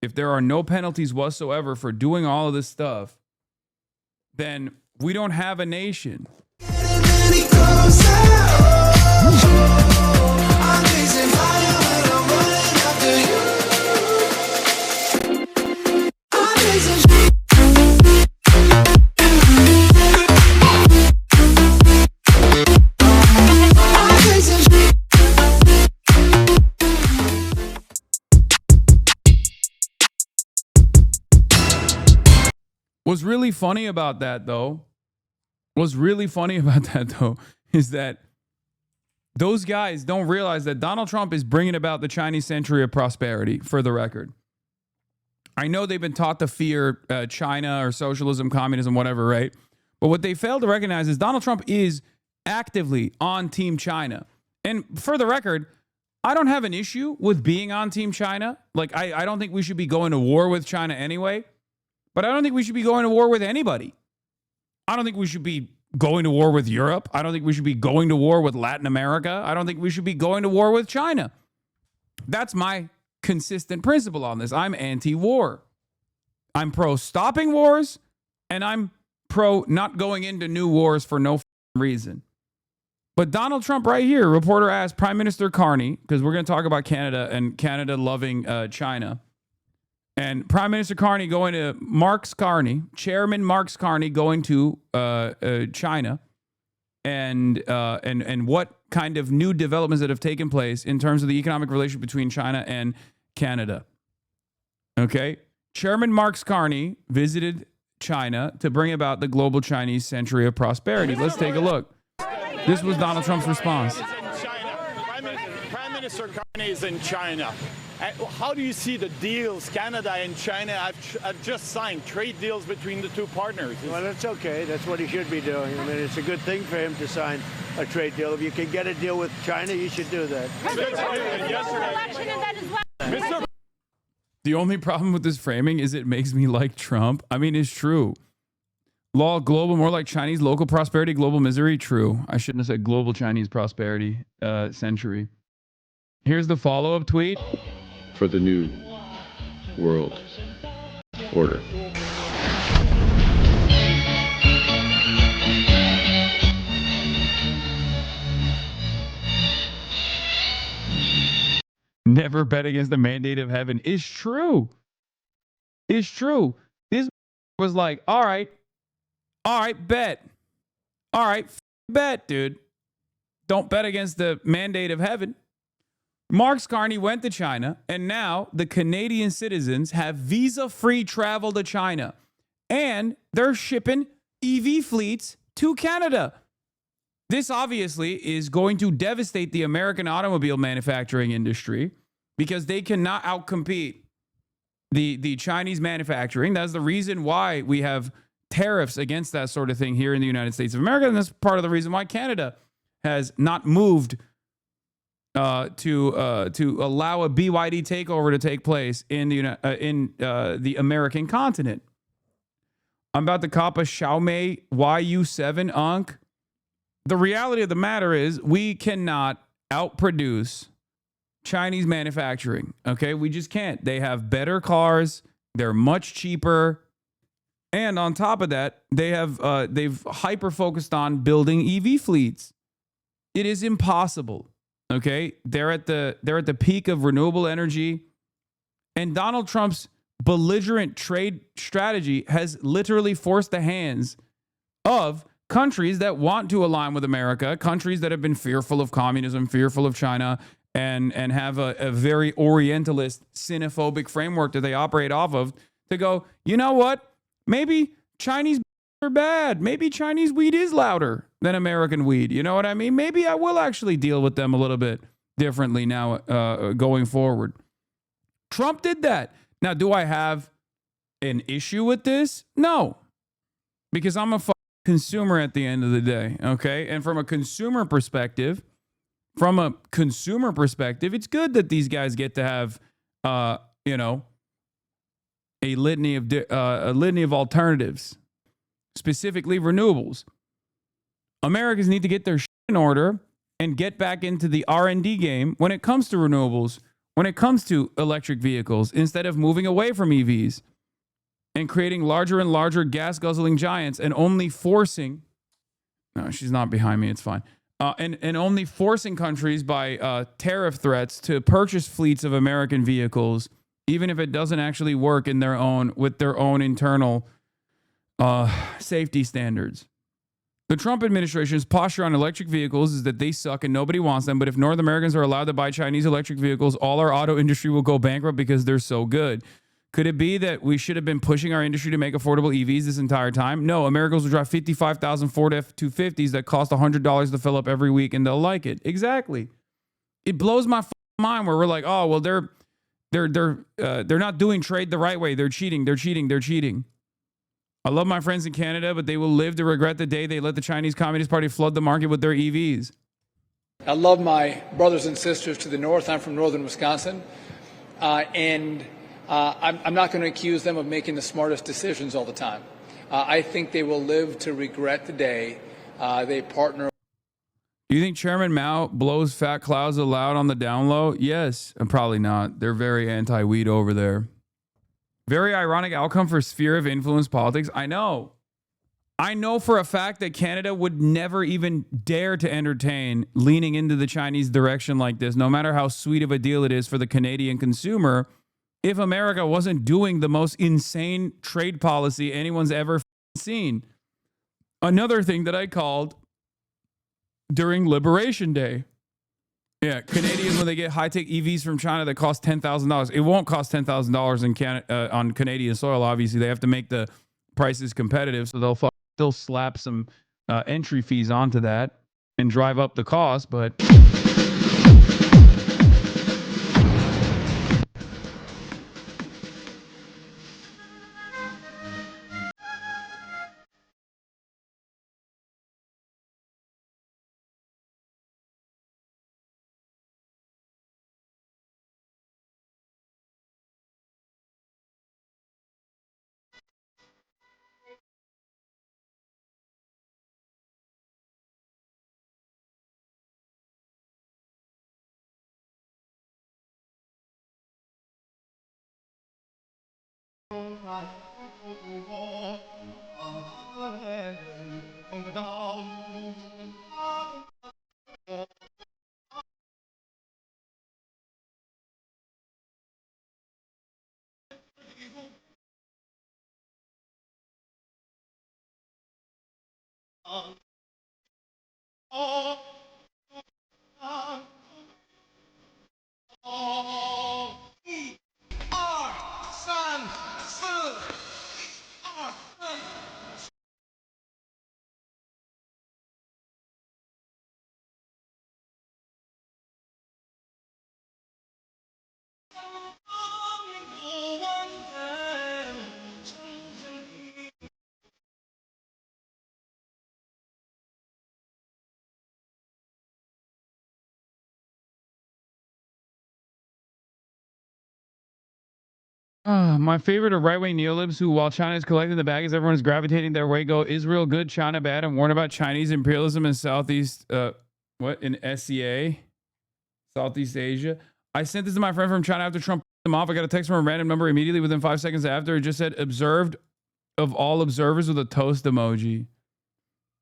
if there are no penalties whatsoever for doing all of this stuff, then we don't have a nation. What's really funny about that, though, is that those guys don't realize that Donald Trump is bringing about the Chinese century of prosperity, for the record. I know they've been taught to fear China or socialism, communism, whatever, right? But what they fail to recognize is Donald Trump is actively on Team China. And for the record, I don't have an issue with being on Team China. Like, I don't think we should be going to war with China anyway. But I don't think we should be going to war with anybody. I don't think we should be going to war with Europe. I don't think we should be going to war with Latin America. I don't think we should be going to war with China. That's my consistent principle on this. I'm anti-war. I'm pro stopping wars, and I'm pro not going into new wars for no reason. But Donald Trump right here, reporter asked Prime Minister Carney, because we're going to talk about Canada and Canada loving China. And Prime Minister Carney going to Chairman Marx Carney going to China, and what kind of new developments that have taken place in terms of the economic relationship between China and Canada. Okay, Chairman Marx Carney visited China to bring about the global Chinese century of prosperity. Let's take a look. This was Donald Trump's response. Prime Minister Carney is in China. How do you see the deals Canada and China have just signed, trade deals between the two partners? Well, that's okay. That's what he should be doing. I mean, it's a good thing for him to sign a trade deal. If you can get a deal with China, you should do that. The only problem with this framing is it makes me like Trump. I mean, it's true. Law global, more like Chinese local prosperity, global misery. True. I shouldn't have said global Chinese prosperity century. Here's the follow-up tweet. For the new world order. Never bet against the mandate of heaven. It's true. It's true. This was like, all right, bet. All right, bet, dude. Don't bet against the mandate of heaven. Marx Carney went to China, and now the Canadian citizens have visa-free travel to China. And they're shipping EV fleets to Canada. This obviously is going to devastate the American automobile manufacturing industry because they cannot outcompete the Chinese manufacturing. That's the reason why we have tariffs against that sort of thing here in the United States of America. And that's part of the reason why Canada has not moved to allow a BYD takeover to take place in the American continent. I'm about to cop a Xiaomi YU7 Unk. The reality of the matter is we cannot outproduce Chinese manufacturing. Okay, we just can't. They have better cars. They're much cheaper. And on top of that, they've hyper focused on building EV fleets. It is impossible. Okay, they're at the peak of renewable energy, and Donald Trump's belligerent trade strategy has literally forced the hands of countries that want to align with America, countries that have been fearful of communism, fearful of China, and have a very Orientalist, xenophobic framework that they operate off of, to go, you know what? Maybe Chinese are bad. Maybe Chinese weed is louder than American weed. You know what I mean? Maybe I will actually deal with them a little bit differently now going forward. Trump did that. Now, do I have an issue with this? No. Because I'm a consumer at the end of the day, okay? And from a consumer perspective, it's good that these guys get to have, a litany of alternatives, specifically renewables. Americans need to get their shit in order and get back into the R&D game when it comes to renewables, when it comes to electric vehicles, instead of moving away from EVs and creating larger and larger gas guzzling giants and only forcing, no, she's not behind me, it's fine. And only forcing countries by tariff threats to purchase fleets of American vehicles, even if it doesn't actually work in their own with their own internal safety standards. The Trump administration's posture on electric vehicles is that they suck and nobody wants them. But if North Americans are allowed to buy Chinese electric vehicles, all our auto industry will go bankrupt because they're so good. Could it be that we should have been pushing our industry to make affordable EVs this entire time? No, Americans will drive 55,000 Ford F-250s that cost $100 to fill up every week, and they'll like it. Exactly. It blows my mind where we're like, oh, well, they're not doing trade the right way. They're cheating. They're cheating. They're cheating. I love my friends in Canada, but they will live to regret the day they let the Chinese Communist Party flood the market with their EVs. I love my brothers and sisters to the north. I'm from northern Wisconsin, and I'm not going to accuse them of making the smartest decisions all the time. I think they will live to regret the day they partner. Do you think Chairman Mao blows fat clouds aloud on the down low? Yes, and probably not. They're very anti-weed over there. Very ironic outcome for sphere of influence politics. I know for a fact that Canada would never even dare to entertain leaning into the Chinese direction like this, no matter how sweet of a deal it is for the Canadian consumer, if America wasn't doing the most insane trade policy anyone's ever seen. Another thing that I called during Liberation Day. Yeah, Canadians, when they get high-tech EVs from China that cost $10,000, it won't cost $10,000 in Canada on Canadian soil. Obviously, they have to make the prices competitive, so they'll still slap some entry fees onto that and drive up the cost. But my favorite are right-wing neolibs who, while China is collecting the baggage, everyone is gravitating their way. Go Israel good, China bad, and warn about Chinese imperialism in Southeast, in SCA, Southeast Asia. I sent this to my friend from China after Trump pissed him off. I got a text from a random number immediately within 5 seconds after. It just said observed of all observers with a toast emoji.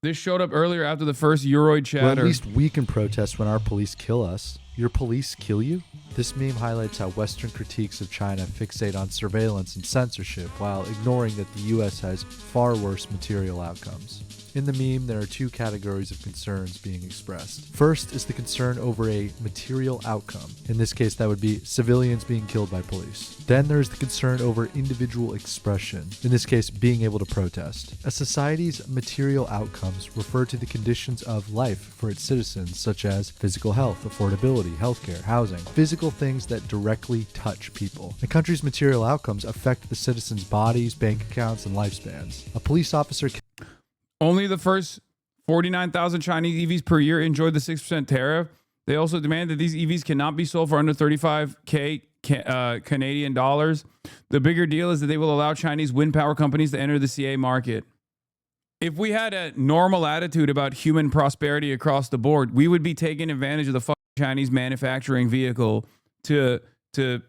This showed up earlier after the first Euroid chatter. Well, at least we can protest when our police kill us. Your police kill you? This meme highlights how Western critiques of China fixate on surveillance and censorship while ignoring that the US has far worse material outcomes. In the meme, there are two categories of concerns being expressed. First is the concern over a material outcome. In this case, that would be civilians being killed by police. Then there's the concern over individual expression. In this case, being able to protest. A society's material outcomes refer to the conditions of life for its citizens, such as physical health, affordability, healthcare, housing, physical things that directly touch people. A country's material outcomes affect the citizens' bodies, bank accounts, and lifespans. A police officer Only the first 49,000 Chinese EVs per year enjoy the 6% tariff. They also demand that these EVs cannot be sold for under 35K Canadian dollars. The bigger deal is that they will allow Chinese wind power companies to enter the CA market. If we had a normal attitude about human prosperity across the board, we would be taking advantage of the fucking Chinese manufacturing vehicle to to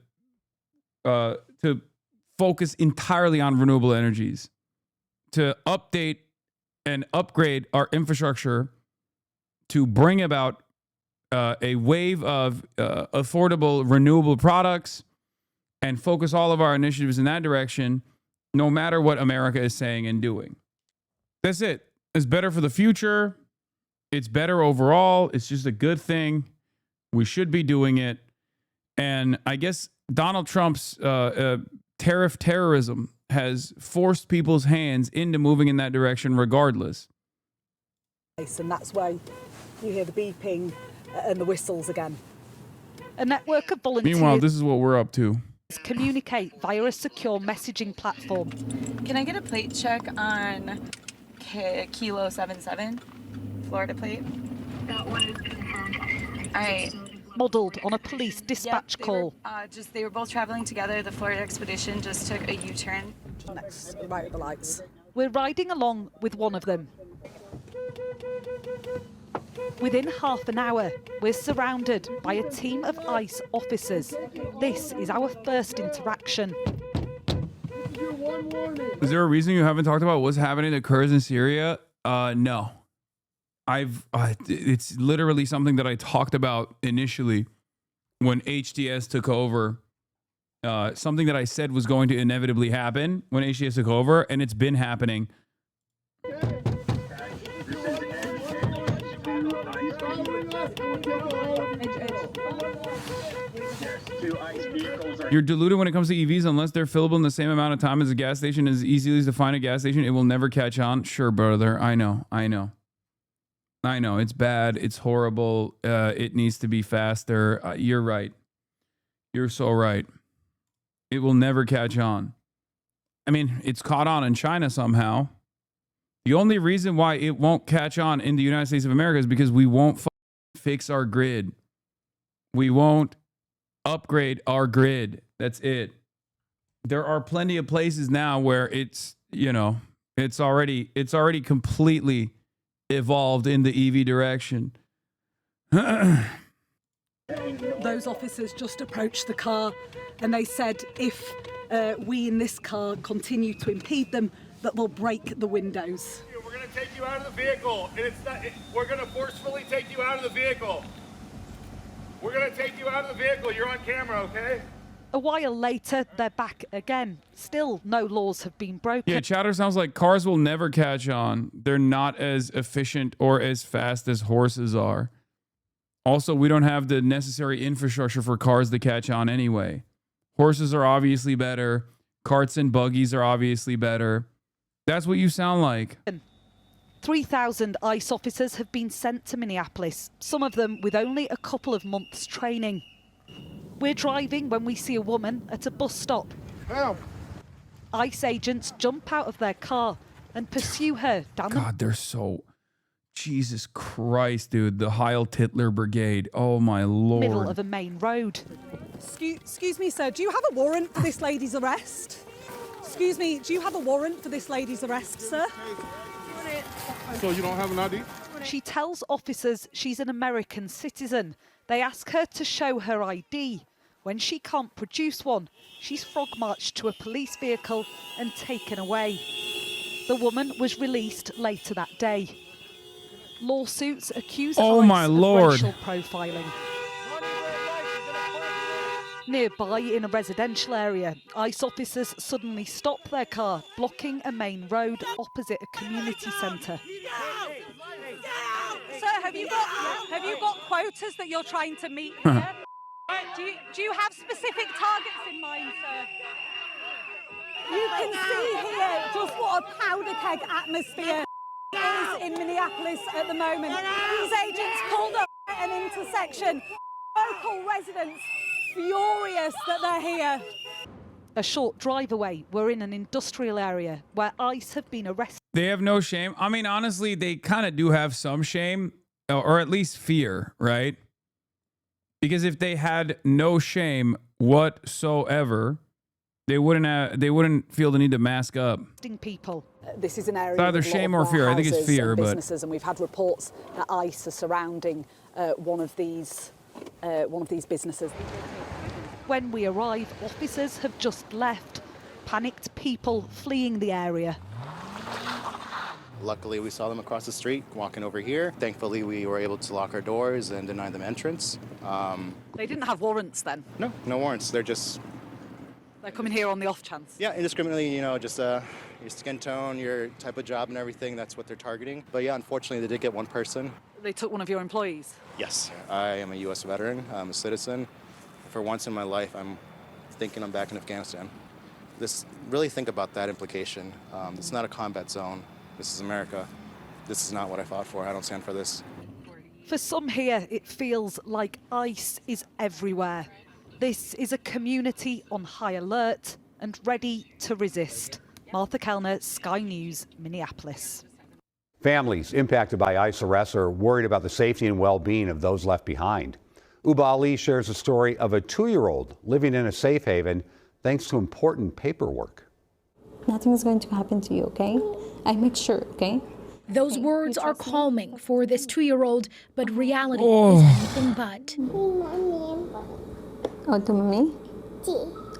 focus entirely on renewable energies, to update and upgrade our infrastructure to bring about a wave of affordable renewable products and focus all of our initiatives in that direction, no matter what America is saying and doing. That's it. It's better for the future. It's better overall. It's just a good thing. We should be doing it. And I guess Donald Trump's tariff terrorism has forced people's hands into moving in that direction regardless. And that's why you hear the beeping and the whistles again. A network of volunteers Meanwhile, this is what we're up to. Communicate via a secure messaging platform. Can I get a plate check on Kilo 77, Florida plate? That one is confirmed. All right. Modelled on a police dispatch call. They were both traveling together. The Florida expedition just took a U-turn. Next, right at the lights. We're riding along with one of them. Within half an hour, we're surrounded by a team of ICE officers. This is our first interaction. Is there a reason you haven't talked about what's happening to Kurds in Syria? No. It's literally something that I talked about initially when HTS took over. Something that I said was going to inevitably happen when HTS took over, and it's been happening. You're deluded when it comes to EVs unless they're fillable in the same amount of time as a gas station. As easily as to find a gas station, it will never catch on. Sure, brother. I know. It's bad. It's horrible. It needs to be faster. You're right. You're so right. It will never catch on. I mean, it's caught on in China somehow. The only reason why it won't catch on in the United States of America is because we won't fix our grid. We won't upgrade our grid. That's it. There are plenty of places now where it's already completely evolved in the EV direction. Those officers just approached the car and they said if we in this car continue to impede them, that they'll break the windows. We're going to take you out of the vehicle, and we're going to forcefully take you out of the vehicle. We're going to take you out of the vehicle. You're on camera, okay? A while later, they're back again. Still, no laws have been broken. Yeah, chatter sounds like cars will never catch on. They're not as efficient or as fast as horses are. Also, we don't have the necessary infrastructure for cars to catch on anyway. Horses are obviously better. Carts and buggies are obviously better. That's what you sound like. 3,000 ICE officers have been sent to Minneapolis, some of them with only a couple of months' training. We're driving when we see a woman at a bus stop. Help. ICE agents jump out of their car and pursue her down God, they're so... Jesus Christ, dude. The Heil Titler Brigade. Oh, my Lord. middle of a main road. Excuse me, sir, do you have a warrant for this lady's arrest? Excuse me, do you have a warrant for this lady's arrest, sir? So you don't have an ID? She tells officers she's an American citizen. They ask her to show her ID. When she can't produce one, she's frog-marched to a police vehicle and taken away. The woman was released later that day. Lawsuits accuse ICE of racial profiling. Nearby, in a residential area, ICE officers suddenly stop their car, blocking a main road opposite a community centre. Sir, have you got quotas that you're trying to meet here? Do you have specific targets in mind, sir? You can see here just what a powder keg atmosphere is in Minneapolis at the moment. These agents pulled up at an intersection. Local residents furious that they're here. A short drive away, we're in an industrial area where ICE have been arrested. They have no shame. I mean, honestly, they kind of do have some shame, or at least fear, right? Because if they had no shame whatsoever, they wouldn't feel the need to mask up. People. This is an area It's either shame or fear. I think it's fear, but businesses, and we've had reports that ICE are surrounding one of these businesses. When we arrive, officers have just left. Panicked people fleeing the area. Luckily, we saw them across the street walking over here. Thankfully, we were able to lock our doors and deny them entrance. They didn't have warrants then? No, no warrants. They're coming here on the off chance? Yeah, indiscriminately, you know, just your skin tone, your type of job and everything, that's what they're targeting. But yeah, unfortunately, they did get one person. They took one of your employees? Yes. I am a U.S. veteran. I'm a citizen. For once in my life, I'm thinking I'm back in Afghanistan. Really think about that implication. It's not a combat zone. This is America. This is not what I fought for. I don't stand for this. For some here, it feels like ICE is everywhere. This is a community on high alert and ready to resist. Martha Kellner, Sky News, Minneapolis. Families impacted by ICE arrests are worried about the safety and well-being of those left behind. Uba Ali shares a story of a 2-year-old living in a safe haven thanks to important paperwork. Nothing is going to happen to you, okay? I make sure, okay? Those words are calming for this 2-year-old, but reality is anything but. Oh, tu mami?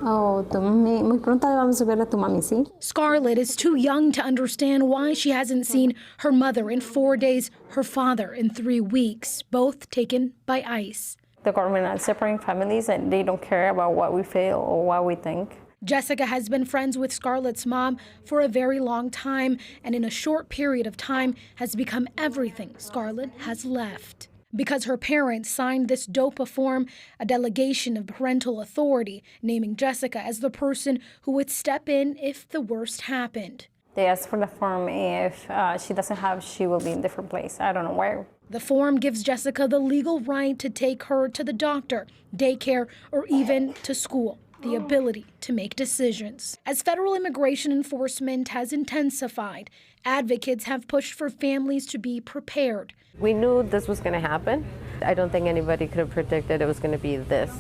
Oh, tu mami. Muy pronto le vamos a ver a tu mami, ¿sí? Scarlett is too young to understand why she hasn't seen her mother in 4 days, her father in 3 weeks, both taken by ICE. The government is separating families and they don't care about what we feel or what we think. Jessica has been friends with Scarlett's mom for a very long time, and in a short period of time has become everything Scarlett has left. Because her parents signed this DOPA form, a delegation of parental authority, naming Jessica as the person who would step in if the worst happened. They asked for the form. If she doesn't have, she will be in a different place. I don't know where. The form gives Jessica the legal right to take her to the doctor, daycare, or even to school. The ability to make decisions. As federal immigration enforcement has intensified, advocates have pushed for families to be prepared. We knew this was going to happen. I don't think anybody could have predicted it was going to be this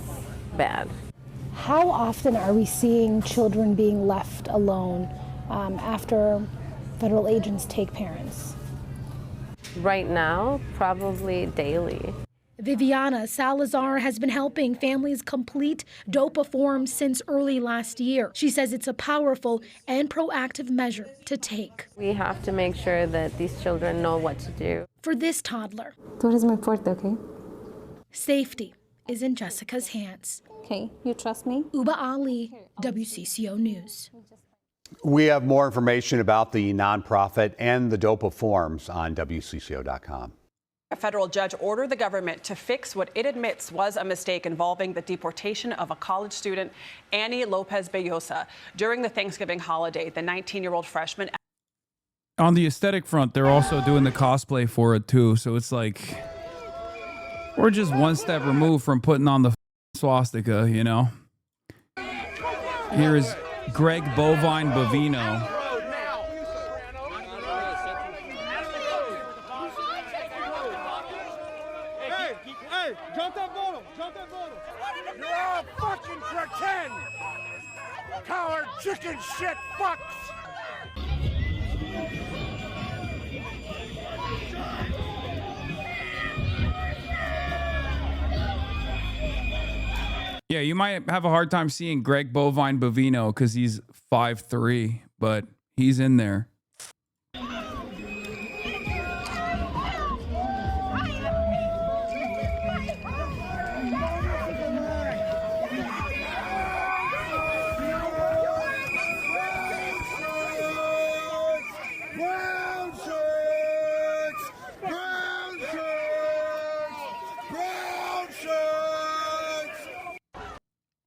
bad. How often are we seeing children being left alone after federal agents take parents? Right now, probably daily. Viviana Salazar has been helping families complete DOPA forms since early last year. She says it's a powerful and proactive measure to take. We have to make sure that these children know what to do. For this toddler, Tú eres muy fuerte, okay? safety is in Jessica's hands. Okay, you trust me? Uba Ali, WCCO News. We have more information about the nonprofit and the DOPA forms on WCCO.com. A federal judge ordered the government to fix what it admits was a mistake involving the deportation of a college student, Annie Lopez Bellosa, during the Thanksgiving holiday. The 19-year-old freshman. On the aesthetic front, they're also doing the cosplay for it too. So it's like we're just one step removed from putting on the swastika, you know. Here is Greg Bovine Bovino. You're all fucking pretend! Coward chicken shit fucks! Yeah, you might have a hard time seeing Greg Bovine Bovino because he's 5'3", but he's in there.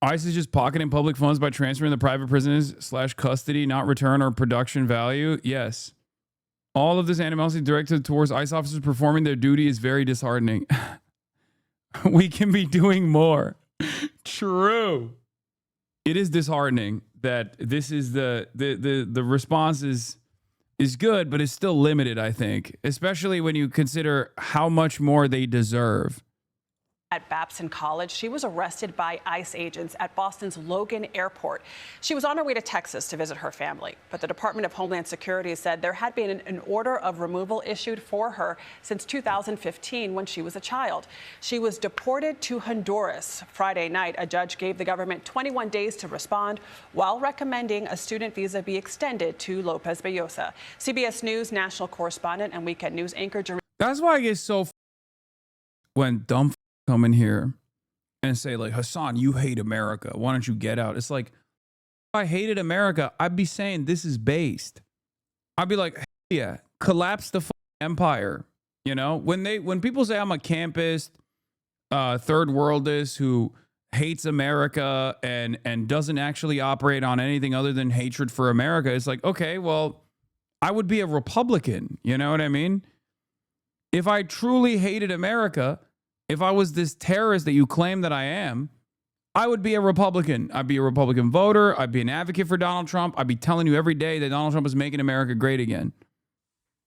ICE is just pocketing public funds by transferring the private prisoners / custody, not return or production value. Yes. All of this animosity directed towards ICE officers performing their duty is very disheartening. We can be doing more. True. It is disheartening that this is the response is good, but it's still limited, I think, especially when you consider how much more they deserve. at Babson College. She was arrested by ICE agents at Boston's Logan Airport. She was on her way to Texas to visit her family, but the Department of Homeland Security said there had been an order of removal issued for her since 2015 when she was a child. She was deported to Honduras. Friday night, a judge gave the government 21 days to respond while recommending a student visa be extended to Lopez Bellosa. CBS News national correspondent and weekend news anchor. That's why I get so when dumb come in here and say like, Hassan, you hate America. Why don't you get out? It's like, if I hated America, I'd be saying this is based. I'd be like, yeah, collapse the empire. You know, when people say I'm a campist, third worldist who hates America and doesn't actually operate on anything other than hatred for America, it's like, okay, well, I would be a Republican. You know what I mean? If I truly hated America, if I was this terrorist that you claim that I am, I would be a Republican. I'd be a Republican voter. I'd be an advocate for Donald Trump. I'd be telling you every day that Donald Trump is making America great again.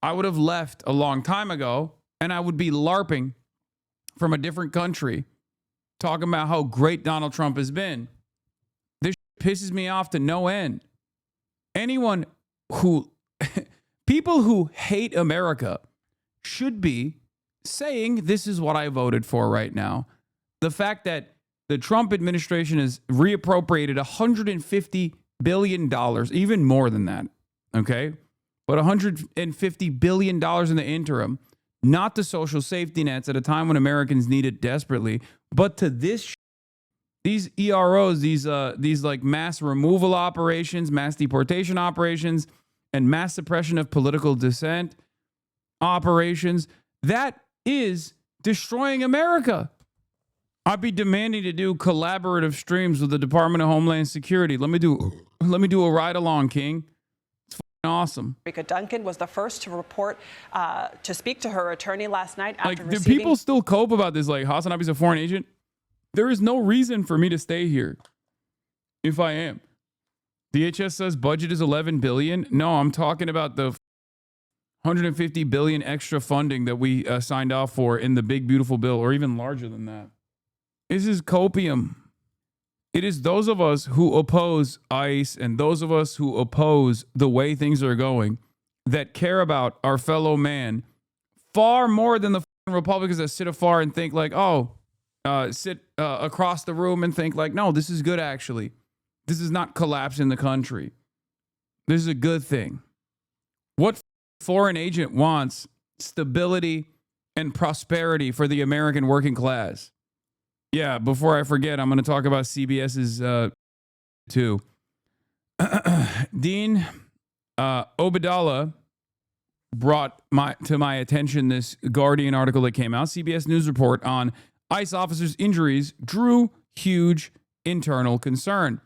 I would have left a long time ago, and I would be LARPing from a different country, talking about how great Donald Trump has been. This pisses me off to no end. Anyone who, people who hate America should be saying this is what I voted for right now. The fact that the Trump administration has reappropriated $150 billion, even more than that, okay? But $150 billion in the interim, not to social safety nets at a time when Americans need it desperately, but to these EROs, these like mass removal operations, mass deportation operations, and mass suppression of political dissent operations. That is destroying America. I'd be demanding to do collaborative streams with the Department of Homeland Security. Let me do a ride along, King. It's awesome. Rika Duncan was the first to report to speak to her attorney last night after do people still cope about this? Like, Hasanabi's a foreign agent. There is no reason for me to stay here if I am. DHS says budget is $11 billion. No, I'm talking about the $150 billion extra funding that we signed off for in the big, beautiful bill, or even larger than that. This is copium. It is those of us who oppose ICE and those of us who oppose the way things are going that care about our fellow man far more than the Republicans that sit afar and think like, sit across the room and think like, no, this is good actually. This is not collapsing the country. This is a good thing. What foreign agent wants stability and prosperity for the American working class. Yeah, before I forget, I'm going to talk about CBS's too. Dean Obadallah brought to my attention this Guardian article that came out. CBS News report on ICE officers' injuries drew huge internal concern.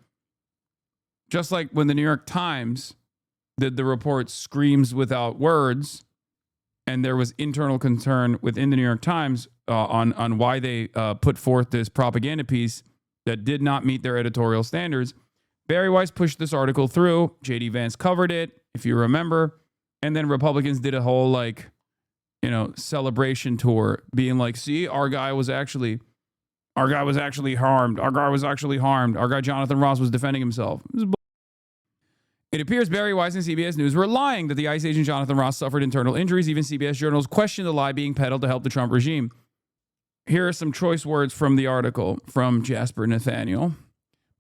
Just like when the New York Times did the report Screams Without Words, and there was internal concern within the New York Times on why they put forth this propaganda piece that did not meet their editorial standards. Barry Weiss pushed this article through. J.D. Vance covered it, if you remember. And then Republicans did a whole, celebration tour, being like, see, our guy was actually harmed. Our guy was actually harmed. Our guy, Jonathan Ross, was defending himself. It appears Barry Weiss and CBS News were lying that the ICE agent Jonathan Ross suffered internal injuries. Even CBS journals questioned the lie being peddled to help the Trump regime. Here are some choice words from the article from Jasper Nathaniel.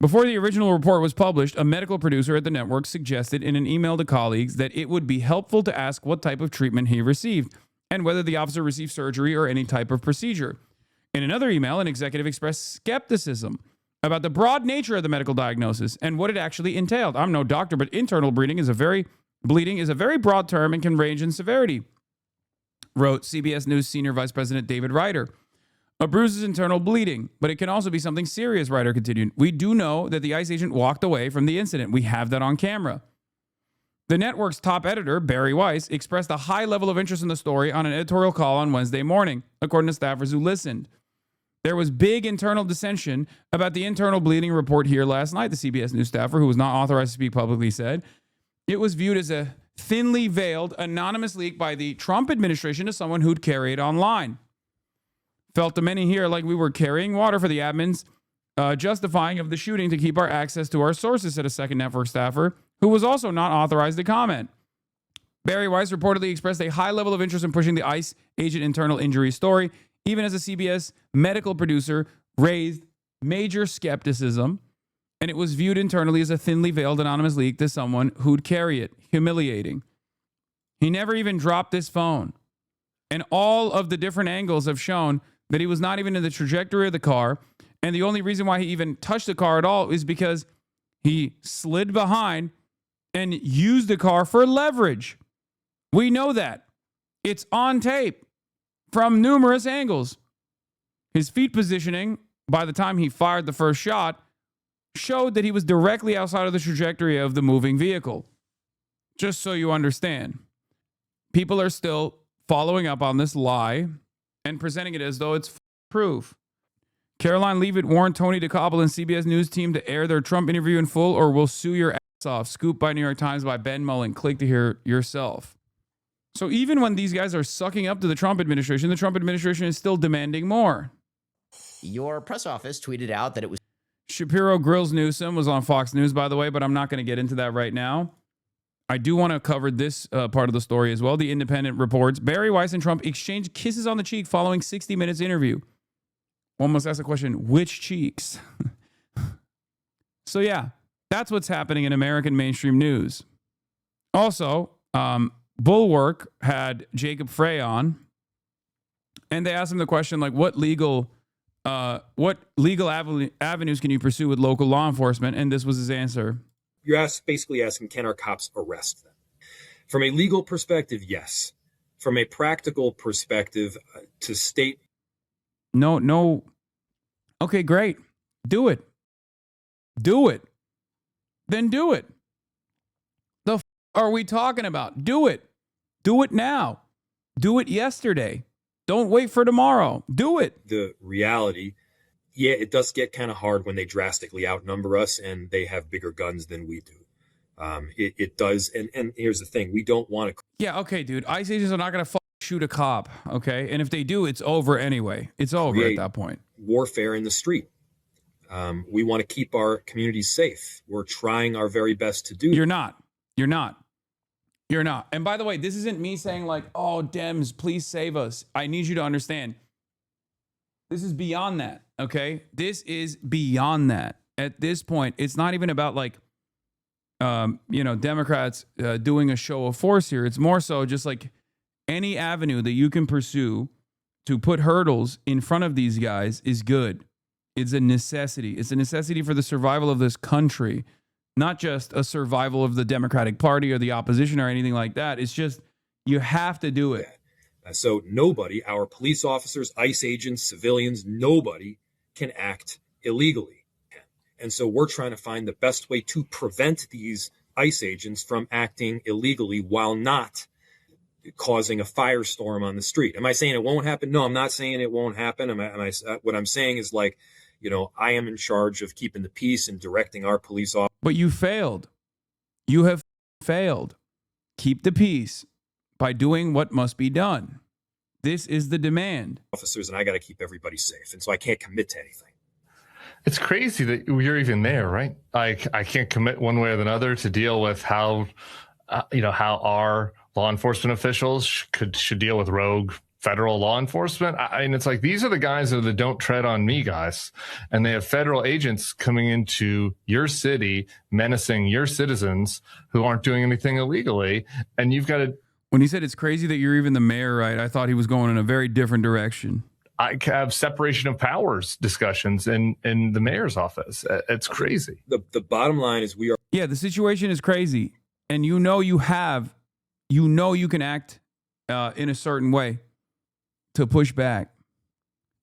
Before the original report was published, a medical producer at the network suggested in an email to colleagues that it would be helpful to ask what type of treatment he received and whether the officer received surgery or any type of procedure. In another email, an executive expressed skepticism about the broad nature of the medical diagnosis and what it actually entailed. I'm no doctor, but internal bleeding is a very broad term and can range in severity, wrote CBS News Senior Vice President David Ryder. A bruise is internal bleeding, but it can also be something serious, Ryder continued. We do know that the ICE agent walked away from the incident. We have that on camera. The network's top editor, Barry Weiss, expressed a high level of interest in the story on an editorial call on Wednesday morning, according to staffers who listened. There was big internal dissension about the internal bleeding report here last night, the CBS News staffer, who was not authorized to speak publicly, said. It was viewed as a thinly veiled, anonymous leak by the Trump administration to someone who'd carry it online. Felt the many here like we were carrying water for the admins, justifying of the shooting to keep our access to our sources, said a second network staffer who was also not authorized to comment. Barry Weiss reportedly expressed a high level of interest in pushing the ICE agent internal injury story, even as a CBS medical producer raised major skepticism, and it was viewed internally as a thinly veiled anonymous leak to someone who'd carry it. Humiliating. He never even dropped his phone. And all of the different angles have shown that he was not even in the trajectory of the car. And the only reason why he even touched the car at all is because he slid behind and used the car for leverage. We know that. It's on tape from numerous angles. His feet positioning, by the time he fired the first shot, showed that he was directly outside of the trajectory of the moving vehicle. Just so you understand. People are still following up on this lie and presenting it as though it's proof. Caroline Leavitt warned Tony DeKoppel and CBS News team to air their Trump interview in full or we'll sue your ass off. Scoop by New York Times by Ben Mullen. Click to hear yourself. So even when these guys are sucking up to the Trump administration is still demanding more. Your press office tweeted out that it was Shapiro grills Newsom was on Fox News, by the way, but I'm not going to get into that right now. I do want to cover this part of the story as well. The Independent reports Barry Weiss and Trump exchanged kisses on the cheek following 60 Minutes interview. One must ask the question, which cheeks? So yeah, that's what's happening in American mainstream news. Also, Bulwark had Jacob Frey on, and they asked him the question, like, what legal avenues can you pursue with local law enforcement? And this was his answer. You're basically asking, can our cops arrest them? From a legal perspective, yes. From a practical perspective, to state... No. Okay, great. Do it. Then do it. The f are we talking about? Do it. Do it now. Do it yesterday. Don't wait for tomorrow. Do it. The reality, yeah, it does get kind of hard when they drastically outnumber us and they have bigger guns than we do. It does. And here's the thing. We don't want to. Yeah, okay, dude. ICE agents are not going to shoot a cop, okay? And if they do, it's over anyway. It's over at that point. Warfare in the street. We want to keep our communities safe. We're trying our very best to do. You're not. And by the way, this isn't me saying like, oh, Dems, please save us. I need you to understand. This is beyond that, okay? This is beyond that. At this point, it's not even about like, Democrats doing a show of force here. It's more so just like any avenue that you can pursue to put hurdles in front of these guys is good. It's a necessity. It's a necessity for the survival of this country. Not just a survival of the Democratic Party or the opposition or anything like that. It's just, you have to do it. So nobody, our police officers, ICE agents, civilians, nobody can act illegally. And so we're trying to find the best way to prevent these ICE agents from acting illegally while not causing a firestorm on the street. Am I saying it won't happen? No, I'm not saying it won't happen. What I'm saying is like, I am in charge of keeping the peace and directing our police officers. But you failed. You have failed. Keep the peace by doing what must be done. This is the demand. Officers, and I got to keep everybody safe. And so I can't commit to anything. It's crazy that you're even there, right? I can't commit one way or another to deal with how our law enforcement officials should deal with rogue federal law enforcement. And it's like, these are the guys that are the don't tread on me guys. And they have federal agents coming into your city, menacing your citizens who aren't doing anything illegally. And you've got to... When he said it's crazy that you're even the mayor, right? I thought he was going in a very different direction. I have separation of powers discussions in the mayor's office. It's crazy. The bottom line is we are... Yeah, the situation is crazy. And you can act in a certain way to push back.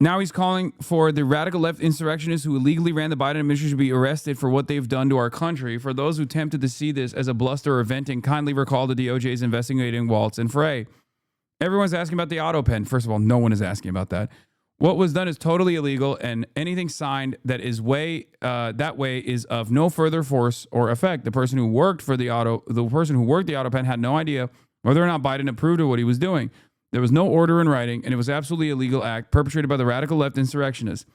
Now he's calling for the radical left insurrectionists who illegally ran the Biden administration to be arrested for what they've done to our country. For those who tempted to see this as a bluster or venting, kindly recall the DOJ's investigating Waltz and Frey. Everyone's asking about the auto pen. First of all, no one is asking about that. What was done is totally illegal, and anything signed that is that way is of no further force or effect. The person who worked the auto pen had no idea whether or not Biden approved of what he was doing. There was no order in writing, and it was absolutely illegal act perpetrated by the radical left insurrectionists.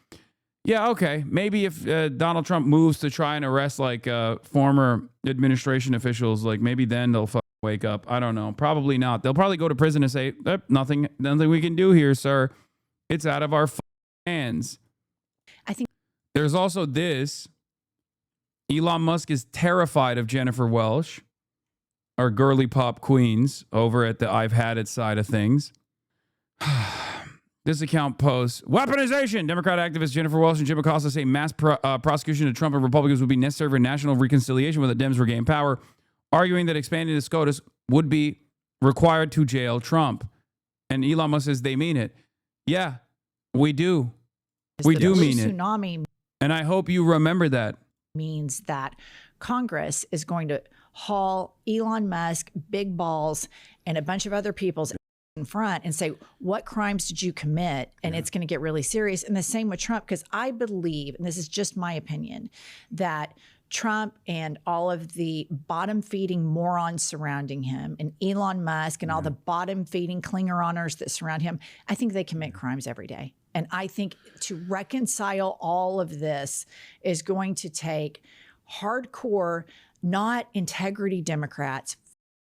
Yeah, okay. Maybe if Donald Trump moves to try and arrest like former administration officials, like maybe then they'll wake up. I don't know. Probably not. They'll probably go to prison and say, nothing we can do here, sir. It's out of our hands. I think there's also this. Elon Musk is terrified of Jennifer Welsh, our girly pop queens over at the I've Had It side of things. This account posts, weaponization. Democrat activists Jennifer Welsh and Jim Acosta say mass prosecution of Trump and Republicans would be necessary for national reconciliation when the Dems regain power, arguing that expanding the SCOTUS would be required to jail Trump. And Elon Musk says they mean it. Yeah, we do. We do mean it. Tsunami and I hope you remember that. Means that Congress is going to haul Elon Musk, big balls, and a bunch of other people's in front and say, what crimes did you commit? And it's going to get really serious. And the same with Trump, because I believe, and this is just my opinion, that Trump and all of the bottom-feeding morons surrounding him and Elon Musk and all the bottom-feeding Klingeroners that surround him, I think they commit crimes every day. And I think to reconcile all of this is going to take hardcore, not integrity Democrats.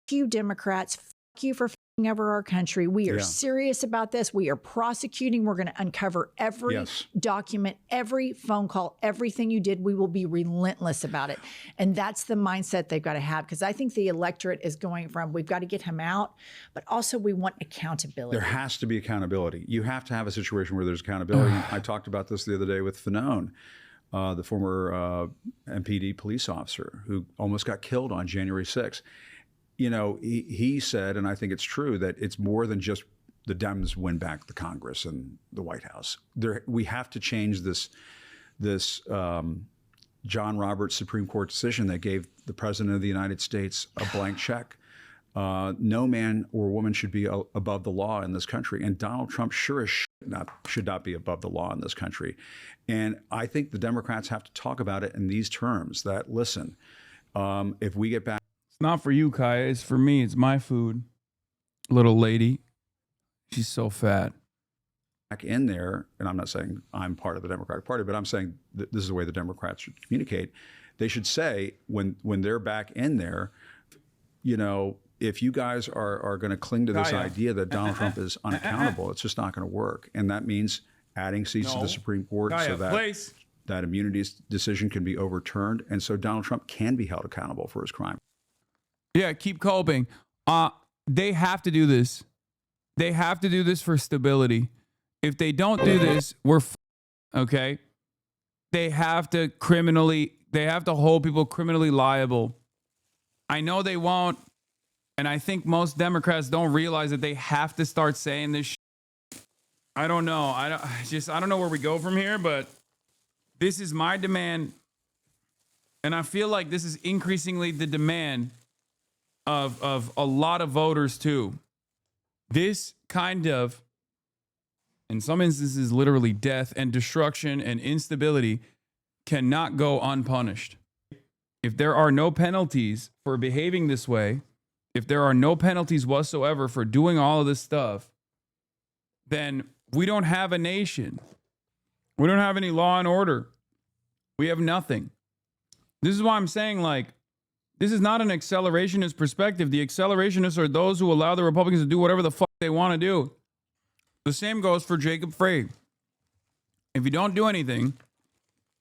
F you Democrats, f you for f***ing over our country. We are serious about this. We are prosecuting. We're going to uncover every document, every phone call, everything you did. We will be relentless about it. And that's the mindset they've got to have, because I think the electorate is going from, we've got to get him out, but also we want accountability. There has to be accountability. You have to have a situation where there's accountability. I talked about this the other day with Fanone, the former MPD police officer who almost got killed on January 6th. You know, he said, and I think it's true, that it's more than just the Dems win back the Congress and the White House. We have to change this John Roberts Supreme Court decision that gave the President of the United States a blank check. No man or woman should be above the law in this country. And Donald Trump sure as should not be above the law in this country. And I think the Democrats have to talk about it in these terms, that, listen, if we get back. It's not for you, Kaya. It's for me. It's my food. Little lady. She's so fat. Back in there, and I'm not saying I'm part of the Democratic Party, but I'm saying that this is the way the Democrats should communicate. They should say, when they're back in there, you know, if you guys are going to cling to this idea that Donald Trump is unaccountable, it's just not going to work. And that means adding seats to the Supreme Court so that that immunity decision can be overturned. And so Donald Trump can be held accountable for his crime. Yeah, keep coping. They have to do this. They have to do this for stability. If they don't do this, we're okay? They have to hold people criminally liable. I know they won't, and I think most Democrats don't realize that they have to start saying this shit. I don't know. I don't know where we go from here, but this is my demand, and I feel like this is increasingly the demand of a lot of voters too. This kind of, in some instances, literally death and destruction and instability cannot go unpunished. If there are no penalties for behaving this way, if there are no penalties whatsoever for doing all of this stuff, then we don't have a nation. We don't have any law and order. We have nothing. This is why I'm saying, like, this is not an accelerationist perspective. The accelerationists are those who allow the Republicans to do whatever the fuck they want to do. The same goes for Jacob Frey. If you don't do anything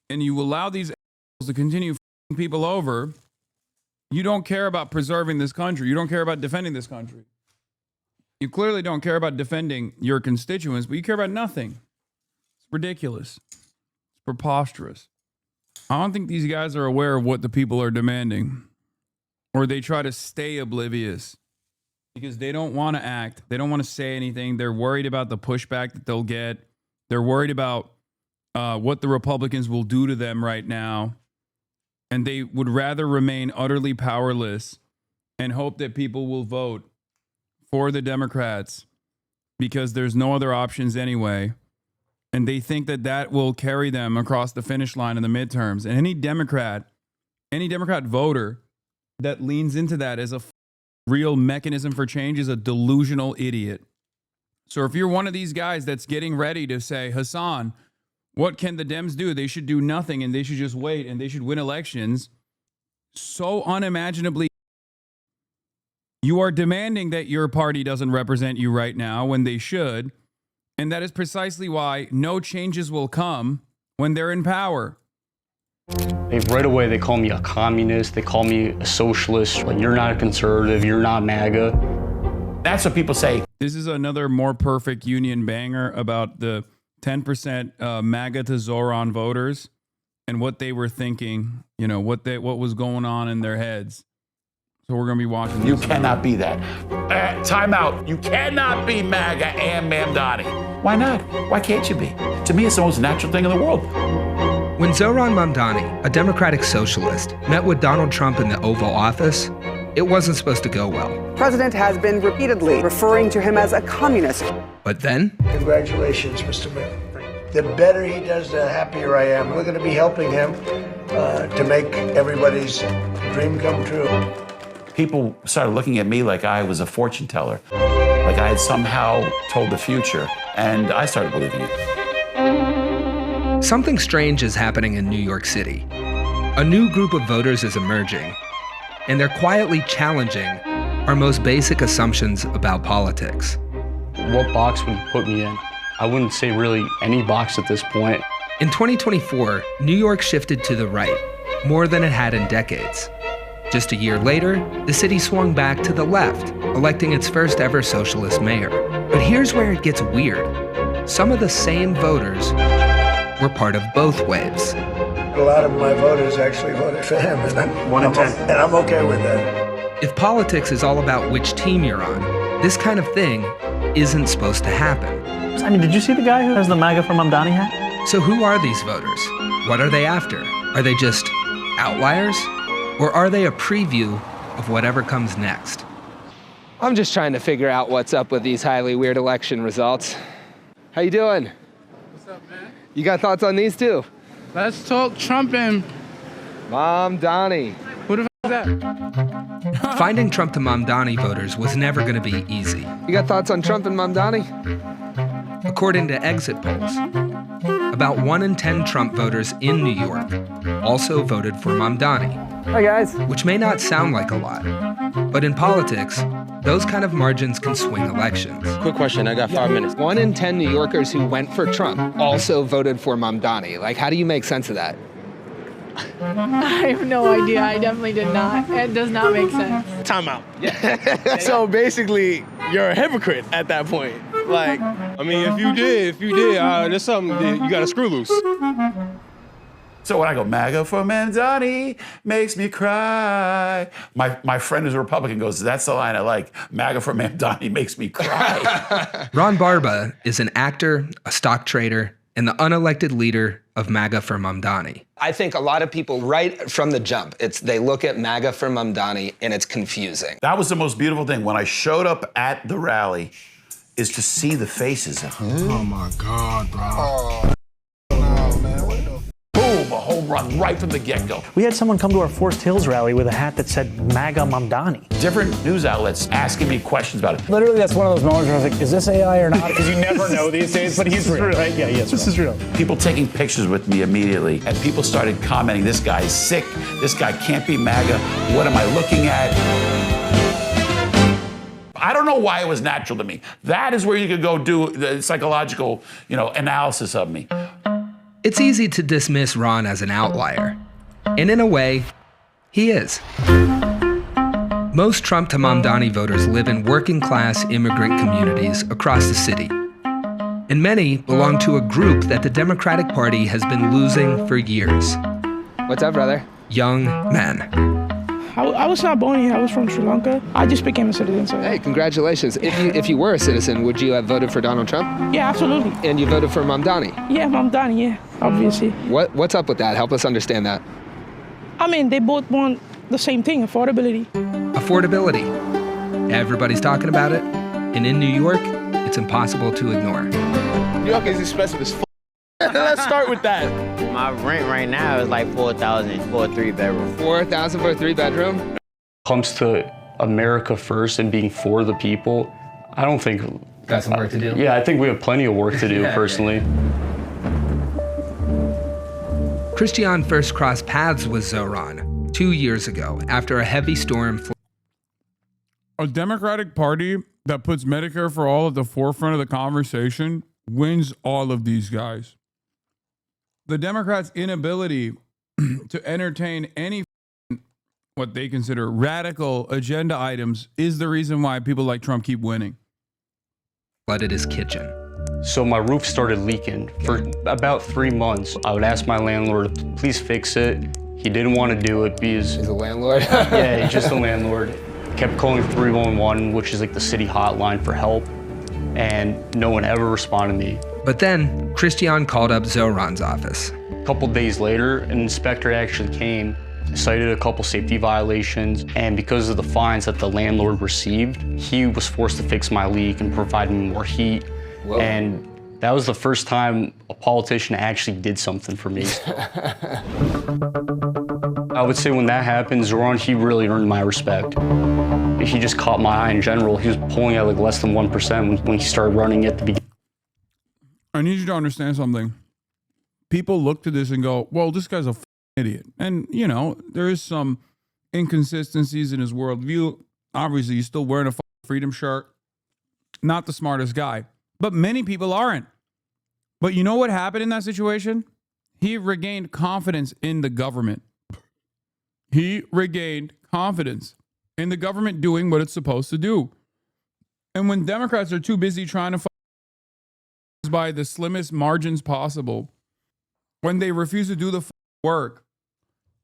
and you allow these to continue f***ing people over, you don't care about preserving this country. You don't care about defending this country. You clearly don't care about defending your constituents, but you care about nothing. It's ridiculous. It's preposterous. I don't think these guys are aware of what the people are demanding. Or they try to stay oblivious because they don't want to act. They don't want to say anything. They're worried about the pushback that they'll get. They're worried about what the Republicans will do to them right now. And they would rather remain utterly powerless and hope that people will vote for the Democrats because there's no other options anyway. And they think that that will carry them across the finish line in the midterms. And any Democrat voter that leans into that as a real mechanism for change is a delusional idiot. So if you're one of these guys that's getting ready to say, Hassan, what can the Dems do? They should do nothing and they should just wait and they should win elections. So unimaginably, you are demanding that your party doesn't represent you right now when they should. And that is precisely why no changes will come when they're in power. Right away, they call me a communist. They call me a socialist. Like, you're not a conservative. You're not MAGA. That's what people say. This is another more perfect union banger about the 10% MAGA to Zoran voters and what they were thinking, you know, what was going on in their heads. So we're going to be watching this. You cannot be that. Time out. You cannot be MAGA and Mamdani. Why not? Why can't you be? To me, it's the most natural thing in the world. When Zoran Mamdani, a Democratic socialist, met with Donald Trump in the Oval Office, it wasn't supposed to go well. The president has been repeatedly referring to him as a communist. But then... Congratulations, Mr. Mayor. The better he does, the happier I am. We're going to be helping him to make everybody's dream come true. People started looking at me like I was a fortune teller, like I had somehow told the future, and I started believing it. Something strange is happening in New York City. A new group of voters is emerging, and they're quietly challenging our most basic assumptions about politics. What box would you put me in? I wouldn't say really any box at this point. In 2024, New York shifted to the right, more than it had in decades. Just a year later, the city swung back to the left, electing its first ever socialist mayor. But here's where it gets weird. Some of the same voters were part of both waves. A lot of my voters actually voted for him, and I'm okay with that. If politics is all about which team you're on, this kind of thing isn't supposed to happen. I mean, did you see the guy who has the MAGA from Mamdani hat? So who are these voters? What are they after? Are they just outliers? Or are they a preview of whatever comes next? I'm just trying to figure out what's up with these highly weird election results. How you doing? What's up, man? You got thoughts on these too? Let's talk Trump and Mamdani. Who the f is that? Finding Trump to Mamdani voters was never going to be easy. You got thoughts on Trump and Mamdani? According to exit polls, about 1 in 10 Trump voters in New York also voted for Mamdani. Hi, guys. Which may not sound like a lot, but in politics, those kind of margins can swing elections. Quick question, I got 5 minutes. 1 in 10 New Yorkers who went for Trump also voted for Mamdani. Like, how do you make sense of that? I have no idea. I definitely did not. It does not make sense. Time out. Yeah. So basically, you're a hypocrite at that point. Like, I mean, if you did, there's something that you got to screw loose. So when I go, MAGA for Mamdani makes me cry. My friend who's a Republican goes, that's the line I like. MAGA for Mamdani makes me cry. Ron Barba is an actor, a stock trader, and the unelected leader of MAGA for Mamdani. I think a lot of people, right from the jump, they look at MAGA for Mamdani and it's confusing. That was the most beautiful thing. When I showed up at the rally, is to see the faces. Oh my God, bro. Boom, a home run right from the get-go. We had someone come to our Forest Hills rally with a hat that said MAGA Mamdani. Different news outlets asking me questions about it. Literally, that's one of those moments where I was like, is this AI or not? Because you never know these days, but he's real, right? Yeah, yes, this is real. People taking pictures with me immediately, and people started commenting, this guy's sick, this guy can't be MAGA, what am I looking at? I don't know why it was natural to me. That is where you could go do the psychological, analysis of me. It's easy to dismiss Ron as an outlier. And in a way, he is. Most Trump to Mamdani voters live in working-class immigrant communities across the city. And many belong to a group that the Democratic Party has been losing for years. What's up, brother? Young men. I was not born here. I was from Sri Lanka. I just became a citizen. So. Hey, congratulations. If you were a citizen, would you have voted for Donald Trump? Yeah, absolutely. And you voted for Mamdani? Yeah, Mamdani, yeah, obviously. What's up with that? Help us understand that. I mean, they both want the same thing, affordability. Affordability. Everybody's talking about it. And in New York, it's impossible to ignore. New York is expensive as f***. Let's start with that. My rent right now is like $4,000 for a 3-bedroom. $4,000 for a 3-bedroom? Comes to America first and being for the people, I don't think Got some work to do? Yeah, I think we have plenty of work to do, personally. Christian first crossed paths with Zoran 2 years ago after a heavy storm. A Democratic Party that puts Medicare for all at the forefront of the conversation wins all of these guys. The Democrats' inability to entertain any what they consider radical agenda items is the reason why people like Trump keep winning. Flooded his kitchen. So my roof started leaking. For about 3 months, I would ask my landlord to please fix it. He didn't want to do it because... He's a landlord? Yeah, he's just a landlord. Kept calling 311, which is like the city hotline for help, and no one ever responded to me. But then, Christian called up Zoran's office. A couple days later, an inspector actually came, cited a couple safety violations, and because of the fines that the landlord received, he was forced to fix my leak and provide me more heat. Whoa. And that was the first time a politician actually did something for me. I would say when that happened, Zoran, he really earned my respect. He just caught my eye in general. He was pulling at like less than 1% when he started running at the beginning. I need you to understand something. People look to this and go, well, this guy's a idiot. And, you know, there is some inconsistencies in his worldview. Obviously, he's still wearing a freedom shirt. Not the smartest guy. But many people aren't. But you know what happened in that situation? He regained confidence in the government. He regained confidence in the government doing what it's supposed to do. And when Democrats are too busy trying to fight by the slimmest margins possible, when they refuse to do the work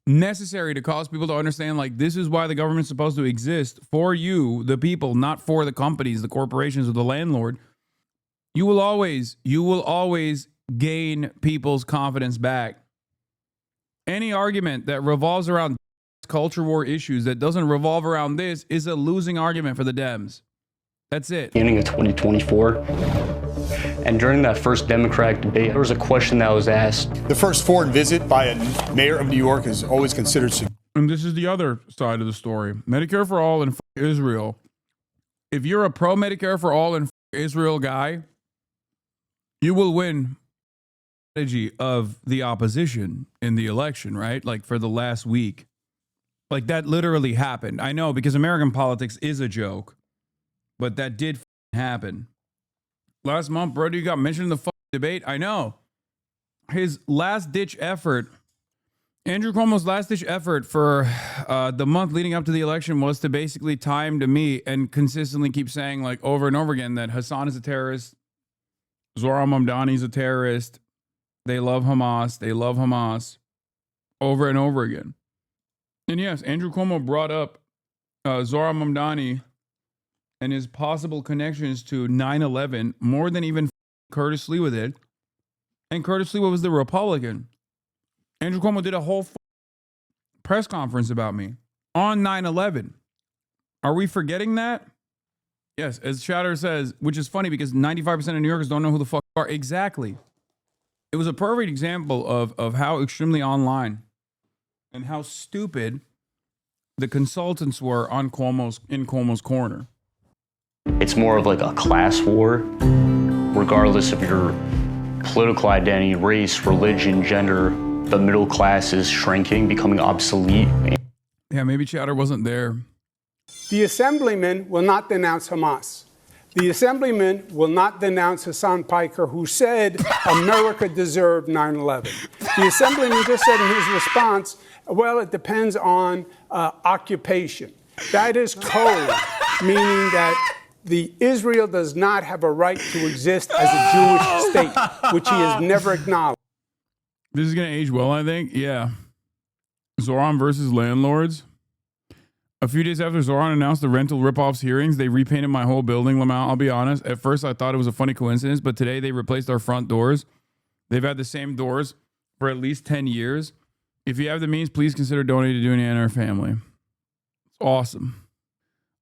necessary to cause people to understand, like, this is why the government's supposed to exist, for you, the people, not for the companies, the corporations, or the landlord, you will always gain people's confidence back. Any argument that revolves around culture war issues that doesn't revolve around this is a losing argument for the Dems. That's it. Beginning of 2024. And during that first Democratic debate, there was a question that was asked. The first foreign visit by a mayor of New York is always considered. And this is the other side of the story. Medicare for all in Israel. If you're a pro Medicare for all in Israel guy, you will win strategy of the opposition in the election, right? Like for the last week. Like that literally happened. I know, because American politics is a joke, but that did happen. Last month, Brody got mentioned in the debate. I know. His last-ditch effort, Andrew Cuomo's last-ditch effort for the month leading up to the election was to basically tie him to me and consistently keep saying, like, over and over again that Hassan is a terrorist, Zohran Mamdani is a terrorist, they love Hamas, over and over again. And yes, Andrew Cuomo brought up Zohran Mamdani and his possible connections to 9/11 more than even Curtis Sliwa did. And Curtis Sliwa was the Republican. Andrew Cuomo did a whole press conference about me on 9/11. Are we forgetting that? Yes, as Chatter says, which is funny because 95% of New Yorkers don't know who the fuck are. Exactly. It was a perfect example of how extremely online and how stupid the consultants were in Cuomo's corner. It's more of like a class war, regardless of your political identity, race, religion, gender. The middle class is shrinking, becoming obsolete. Yeah, maybe Chatter wasn't there. The assemblyman will not denounce Hamas. The assemblyman will not denounce Hassan Piker, who said America deserved 9/11. The assemblyman just said in his response, well, it depends on occupation. That is code, meaning that Israel does not have a right to exist as a Jewish state, which he has never acknowledged. This is going to age well, I think. Yeah. Zohran versus landlords. A few days after Zohran announced the rental ripoffs hearings, they repainted my whole building, Lamont. I'll be honest. At first, I thought it was a funny coincidence, but today they replaced our front doors. They've had the same doors for at least 10 years. If you have the means, please consider donating to Dooney and our family. It's awesome.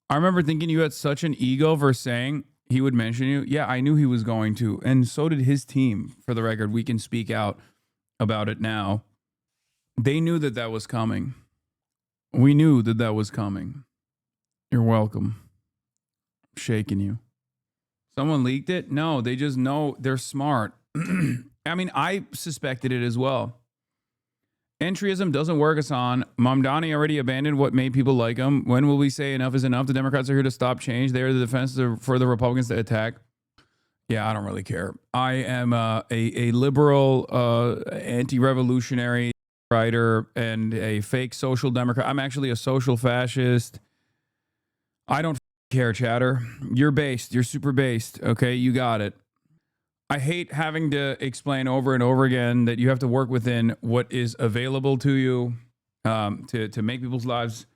I remember thinking you had such an ego for saying he would mention you. Yeah, I knew he was going to. And so did his team, for the record. We can speak out about it now. They knew that that was coming. We knew that that was coming. You're welcome. I'm shaking you. Someone leaked it? No, they just know they're smart. I mean, I suspected it as well. Entryism doesn't work, Hassan. Mamdani already abandoned what made people like him. When will we say enough is enough? The Democrats are here to stop change. They are the defense for the Republicans to attack. Yeah, I don't really care. I am a liberal, anti-revolutionary writer and a fake social democrat. I'm actually a social fascist. I don't care, chatter. You're based. You're super based. Okay, you got it. I hate having to explain over and over again that you have to work within what is available to you to make people's lives.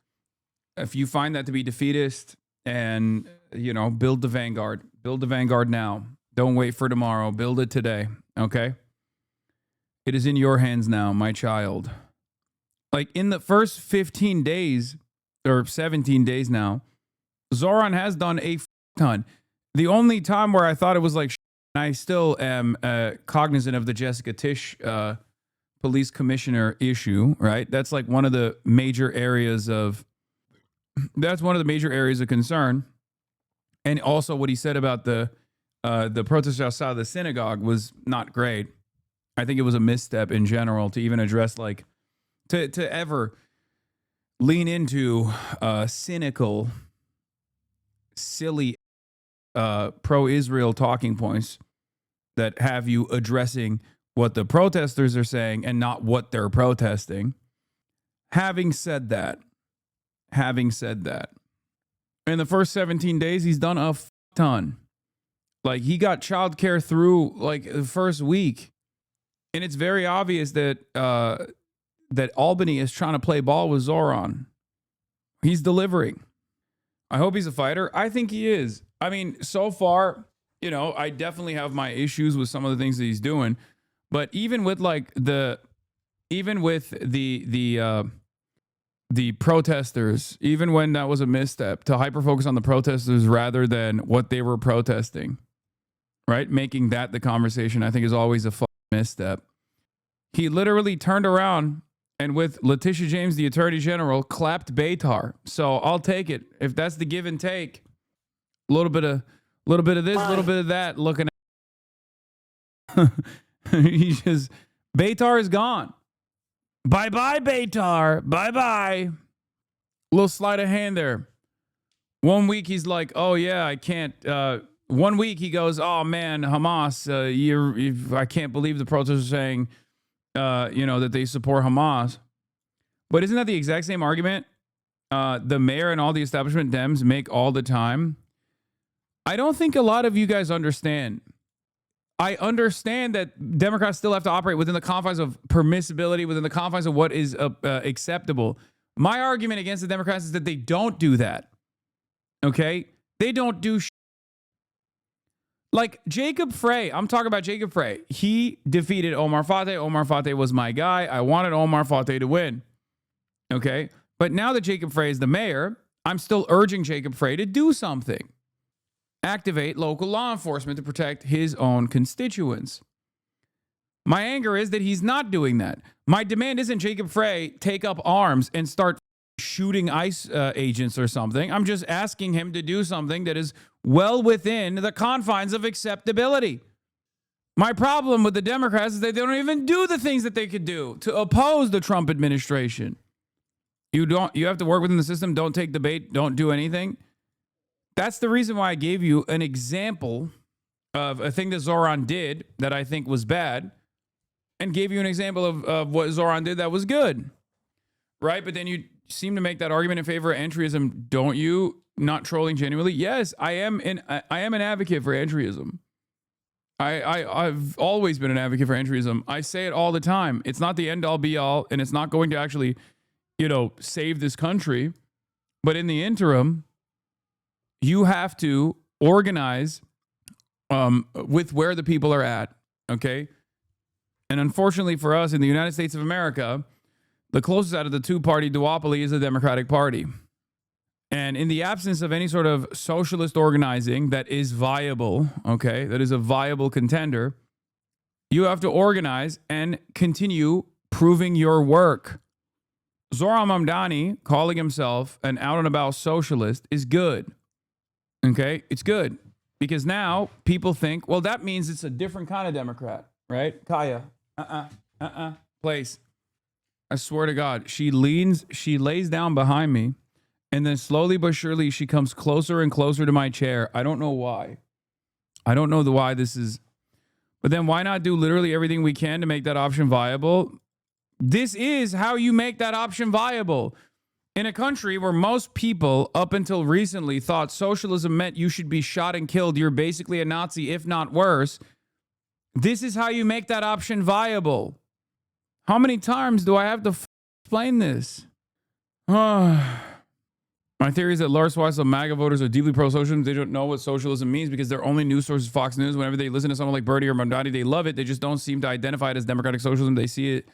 If you find that to be defeatist, and build the vanguard. Build the vanguard now. Don't wait for tomorrow. Build it today. Okay? It is in your hands now, my child. Like in the first 15 days or 17 days now, Zoran has done a ton. The only time where I thought it was like, I still am cognizant of the Jessica Tisch police commissioner issue, right? That's like one of the major areas of concern. And also what he said about the protest outside the synagogue was not great. I think it was a misstep in general to even address to ever lean into cynical, silly pro-Israel talking points that have you addressing what the protesters are saying and not what they're protesting. Having said that, in the first 17 days, he's done a ton. Like, he got childcare through like the first week. And it's very obvious that that Albany is trying to play ball with Zoran. He's delivering. I hope he's a fighter. I think he is. I mean, so far, I definitely have my issues with some of the things that he's doing. But even with the protesters, even when that was a misstep, to hyper focus on the protesters rather than what they were protesting, right? Making that the conversation, I think, is always a misstep. He literally turned around and with Letitia James, the Attorney General, clapped Beitar. So I'll take it. If that's the give and take, a little bit of this, a little bit of that. Looking at Beitar is gone. Bye bye, Beitar. Bye bye. Little sleight of hand there. 1 week he's like, oh yeah, I can't. 1 week he goes, oh man, Hamas, I can't believe the protesters are saying, that they support Hamas. But isn't that the exact same argument the mayor and all the establishment Dems make all the time? I don't think a lot of you guys understand. I understand that Democrats still have to operate within the confines of permissibility, within the confines of what is acceptable. My argument against the Democrats is that they don't do that. Okay? They don't do like Jacob Frey. I'm talking about Jacob Frey. He defeated Omar Fateh. Omar Fateh was my guy. I wanted Omar Fateh to win. Okay? But now that Jacob Frey is the mayor, I'm still urging Jacob Frey to do something. Activate local law enforcement to protect his own constituents. My anger is that he's not doing that. My demand isn't Jacob Frey take up arms and start shooting ICE agents or something. I'm just asking him to do something that is well within the confines of acceptability. My problem with the Democrats is that they don't even do the things that they could do to oppose the Trump administration. You have to work within the system. Don't take the bait. Don't do anything. That's the reason why I gave you an example of a thing that Zoran did that I think was bad, and gave you an example of what Zoran did that was good, right? But then you seem to make that argument in favor of entryism, don't you? Not trolling genuinely. Yes, I am an advocate for entryism. I've always been an advocate for entryism. I say it all the time. It's not the end all be all, and it's not going to actually, save this country. But in the interim, you have to organize with where the people are at, okay? And unfortunately for us in the United States of America, the closest out of the two-party duopoly is the Democratic Party. And in the absence of any sort of socialist organizing that is viable, okay, that is a viable contender, you have to organize and continue proving your work. Zoran Mamdani calling himself an out-and-about socialist is good. Okay, it's good Because now people think, well, that means it's a different kind of Democrat, right? Kaya, place. I swear to God, she lays down behind me, and then slowly but surely she comes closer and closer to my chair. I don't know why. I don't know why this is. But then why not do literally everything we can to make that option viable? This is how you make that option viable. In a country where most people, up until recently, thought socialism meant you should be shot and killed, you're basically a Nazi, if not worse. This is how you make that option viable. How many times do I have to explain this? My theory is that large swaths of MAGA voters are deeply pro-socialism. They don't know what socialism means because their only news source is Fox News. Whenever they listen to someone like Bernie or Mamdani, they love it. They just don't seem to identify it as democratic socialism. They see it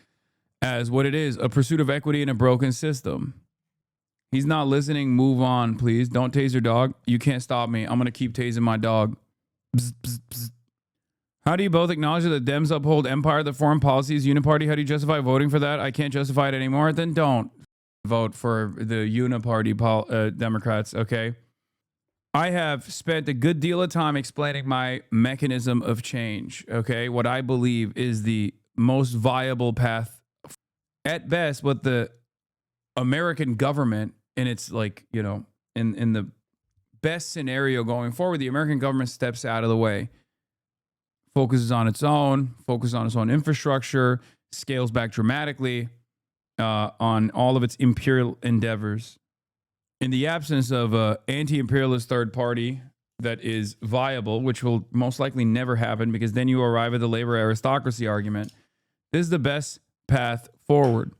as what it is, a pursuit of equity in a broken system. He's not listening. Move on, please. Don't tase your dog. You can't stop me. I'm going to keep tasing my dog. Bzz, bzz, bzz. How do you both acknowledge that the Dems uphold empire, the foreign policy is uniparty? How do you justify voting for that? I can't justify it anymore. Then don't vote for the uniparty Democrats, okay? I have spent a good deal of time explaining my mechanism of change, okay? What I believe is the most viable path at best, what the American government, and it's like, you know, in the best scenario going forward, the American government steps out of the way, focuses on its own infrastructure, scales back dramatically on all of its imperial endeavors. In the absence of an anti-imperialist third party that is viable, which will most likely never happen because then you arrive at the labor aristocracy argument, this is the best path forward.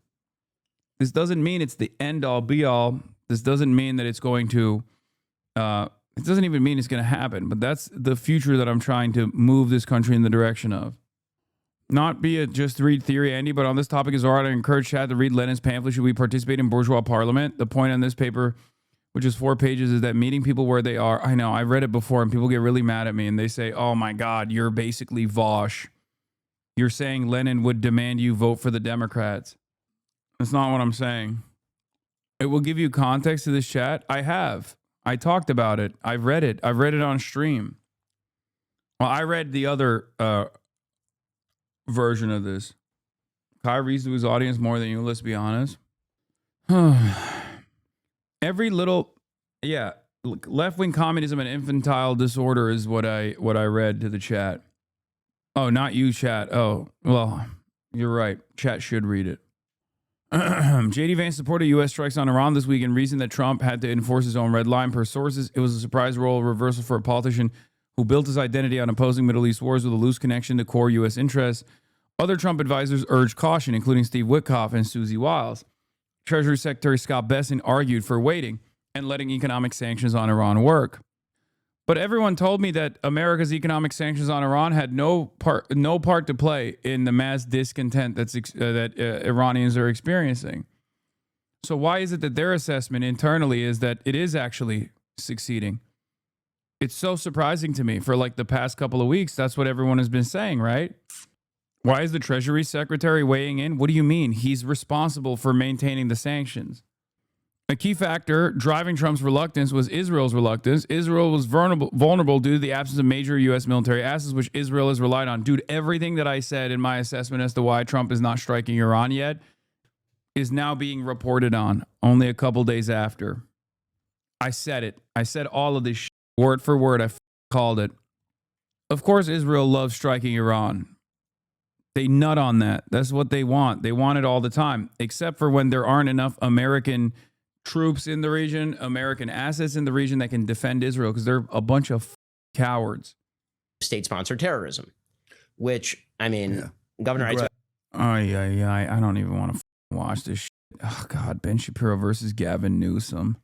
This doesn't mean it's the end-all, be-all. This doesn't mean that it's going to, it doesn't even mean it's going to happen, but that's the future that I'm trying to move this country in the direction of. Not be a just read theory, Andy, but on this topic is alright. I encourage Chad to read Lenin's pamphlet, Should We Participate in Bourgeois Parliament? The point on this paper, which is 4 pages, is that meeting people where they are. I know, I read it before and people get really mad at me and they say, oh my God, you're basically Vosh. You're saying Lenin would demand you vote for the Democrats. That's not what I'm saying. It will give you context to this chat. I have. I talked about it. I've read it. I've read it on stream. Well, I read the other version of this. Kai reads to his audience more than you, let's be honest. Every little, yeah, left-wing communism and infantile disorder is what I read to the chat. Oh, not you, chat. Oh, well, you're right. Chat should read it. JD Vance supported U.S. strikes on Iran this week and reasoned that Trump had to enforce his own red line. Per sources, it was a surprise role reversal for a politician who built his identity on opposing Middle East wars with a loose connection to core U.S. interests. Other Trump advisors urged caution, including Steve Witkoff and Susie Wiles. Treasury Secretary Scott Bessent argued for waiting and letting economic sanctions on Iran work. But everyone told me that America's economic sanctions on Iran had no part to play in the mass discontent that Iranians are experiencing. So why is it that their assessment internally is that it is actually succeeding? It's so surprising to me. For like the past couple of weeks, that's what everyone has been saying, right? Why is the Treasury Secretary weighing in? What do you mean? He's responsible for maintaining the sanctions. A key factor driving Trump's reluctance was Israel's reluctance. Israel was vulnerable due to the absence of major U.S. military assets, which Israel has relied on. Dude, everything that I said in my assessment as to why Trump is not striking Iran yet is now being reported on only a couple days after. I said it. I said all of this shit, word for word. I called it. Of course, Israel loves striking Iran. They nut on that. That's what they want. They want it all the time, except for when there aren't enough American troops in the region, American assets in the region that can defend Israel, because they're a bunch of cowards. State-sponsored terrorism, which, I mean, Governor Wright. I don't even want to watch this shit. Oh, God, Ben Shapiro versus Gavin Newsom.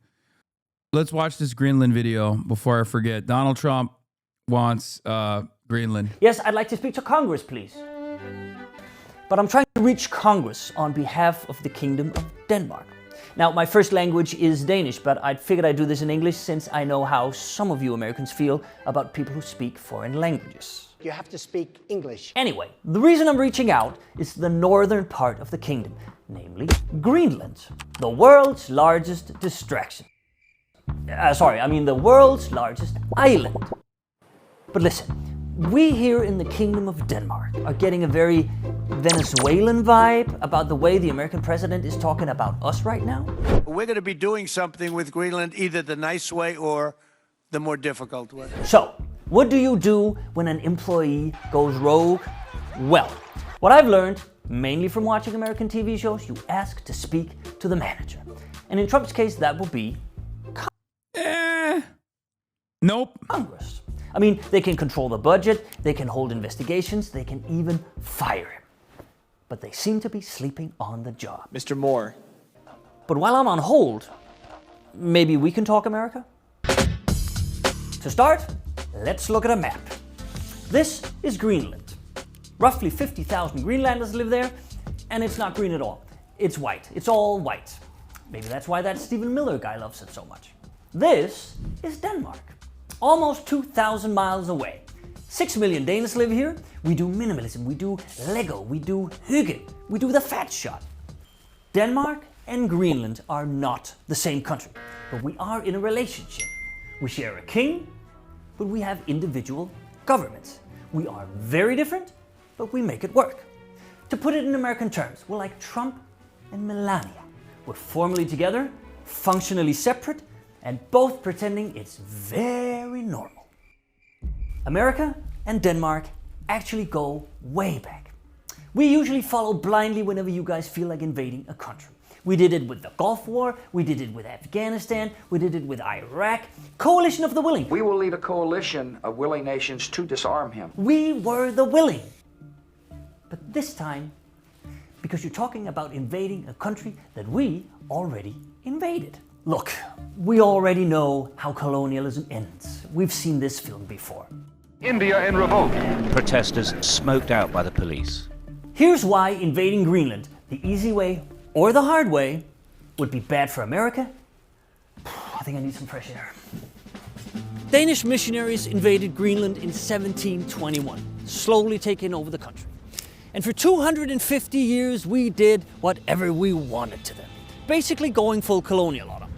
Let's watch this Greenland video before I forget. Donald Trump wants Greenland. Yes, I'd like to speak to Congress, please. But I'm trying to reach Congress on behalf of the Kingdom of Denmark. Now, my first language is Danish, but I figured I'd do this in English since I know how some of you Americans feel about people who speak foreign languages. You have to speak English. Anyway, the reason I'm reaching out is the northern part of the kingdom, namely Greenland, the world's largest distraction. The world's largest island. But listen, we here in the Kingdom of Denmark are getting a very Venezuelan vibe about the way the American president is talking about us right now. We're going to be doing something with Greenland, either the nice way or the more difficult way. So, what do you do when an employee goes rogue? Well, what I've learned, mainly from watching American TV shows, you ask to speak to the manager. And in Trump's case, that will be Nope. Congress. I mean, they can control the budget, they can hold investigations, they can even fire him. But they seem to be sleeping on the job. Mr. Moore. But while I'm on hold, maybe we can talk America? To start, let's look at a map. This is Greenland. Roughly 50,000 Greenlanders live there, and it's not green at all. It's white. It's all white. Maybe that's why that Stephen Miller guy loves it so much. This is Denmark. Almost 2,000 miles away. 6 million Danes live here. We do minimalism, we do Lego, we do hygge, we do the fat shot. Denmark and Greenland are not the same country, but we are in a relationship. We share a king, but we have individual governments. We are very different, but we make it work. To put it in American terms, we're like Trump and Melania. We're formally together, functionally separate, and both pretending it's very normal. America and Denmark actually go way back. We usually follow blindly whenever you guys feel like invading a country. We did it with the Gulf War, we did it with Afghanistan, we did it with Iraq. Coalition of the willing. We will lead a coalition of willing nations to disarm him. We were the willing. But this time, because you're talking about invading a country that we already invaded. Look, we already know how colonialism ends. We've seen this film before. India in revolt. Protesters smoked out by the police. Here's why invading Greenland, the easy way or the hard way, would be bad for America. I think I need some fresh air. Danish missionaries invaded Greenland in 1721, slowly taking over the country. And for 250 years, we did whatever we wanted to them, basically going full colonial on them.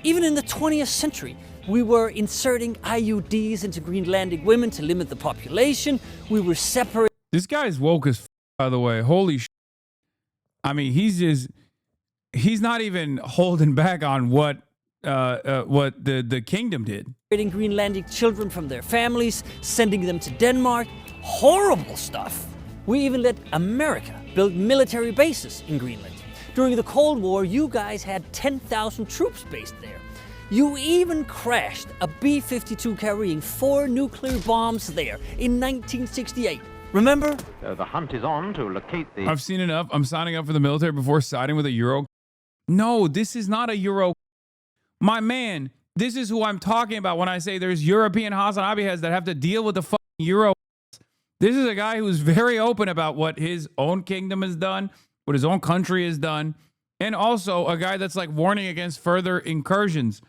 Even in the 20th century, we were inserting IUDs into Greenlandic women to limit the population. We were separating. This guy's woke as by the way. Holy shit. I mean, he's not even holding back on what the kingdom did. Greenlandic children from their families, sending them to Denmark. Horrible stuff. We even let America build military bases in Greenland. During the Cold War, you guys had 10,000 troops based there. You even crashed a B-52 carrying 4 nuclear bombs there in 1968. Remember? The hunt is on to locate the... I've seen enough. I'm signing up for the military before siding with a Euro. No, this is not a Euro. My man, this is who I'm talking about when I say there's European Hasanabi heads that have to deal with the fucking Euro. This is a guy who's very open about what his own kingdom has done, what his own country has done, and also a guy that's like warning against further incursions.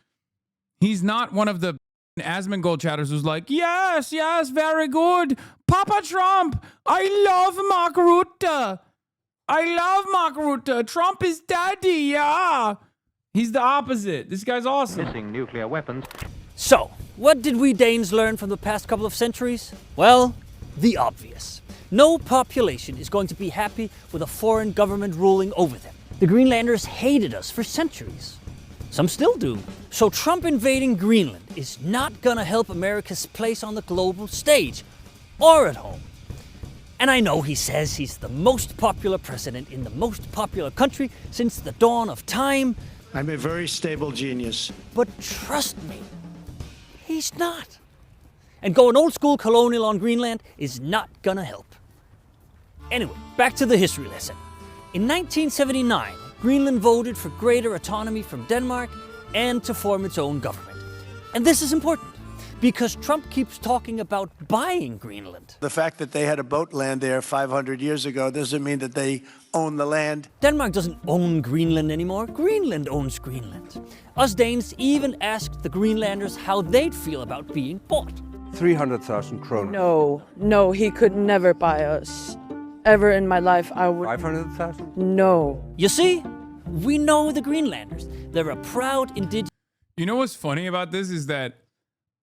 He's not one of the Asmongold chatters who's like, yes, very good. Papa Trump, I love Mark Rutte. I love Mark Rutte. Trump is daddy, yeah. He's the opposite. This guy's awesome. Missing nuclear weapons. So, what did we Danes learn from the past couple of centuries? Well, the obvious. No population is going to be happy with a foreign government ruling over them. The Greenlanders hated us for centuries. Some still do. So Trump invading Greenland is not gonna help America's place on the global stage or at home. And I know he says he's the most popular president in the most popular country since the dawn of time. I'm a very stable genius. But trust me, he's not. And going old school colonial on Greenland is not gonna help. Anyway, back to the history lesson. In 1979, Greenland voted for greater autonomy from Denmark and to form its own government. And this is important because Trump keeps talking about buying Greenland. The fact that they had a boat land there 500 years ago doesn't mean that they own the land. Denmark doesn't own Greenland anymore. Greenland owns Greenland. Us Danes even asked the Greenlanders how they'd feel about being bought. 300,000 kroner. No, he could never buy us. Ever in my life, I would... 500,000? No. You see? We know the Greenlanders. They're a proud indigenous... You know what's funny about this is that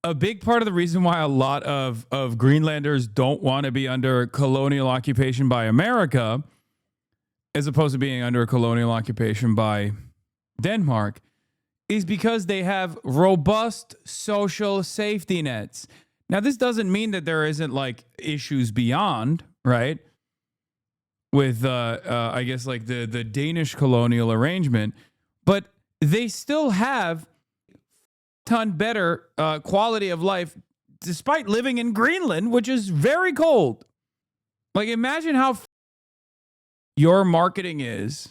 a big part of the reason why a lot of Greenlanders don't want to be under colonial occupation by America, as opposed to being under a colonial occupation by Denmark, is because they have robust social safety nets. Now, this doesn't mean that there isn't like issues beyond, right? With, I guess, like the Danish colonial arrangement, but they still have ton better quality of life despite living in Greenland, which is very cold. Like, imagine how your marketing is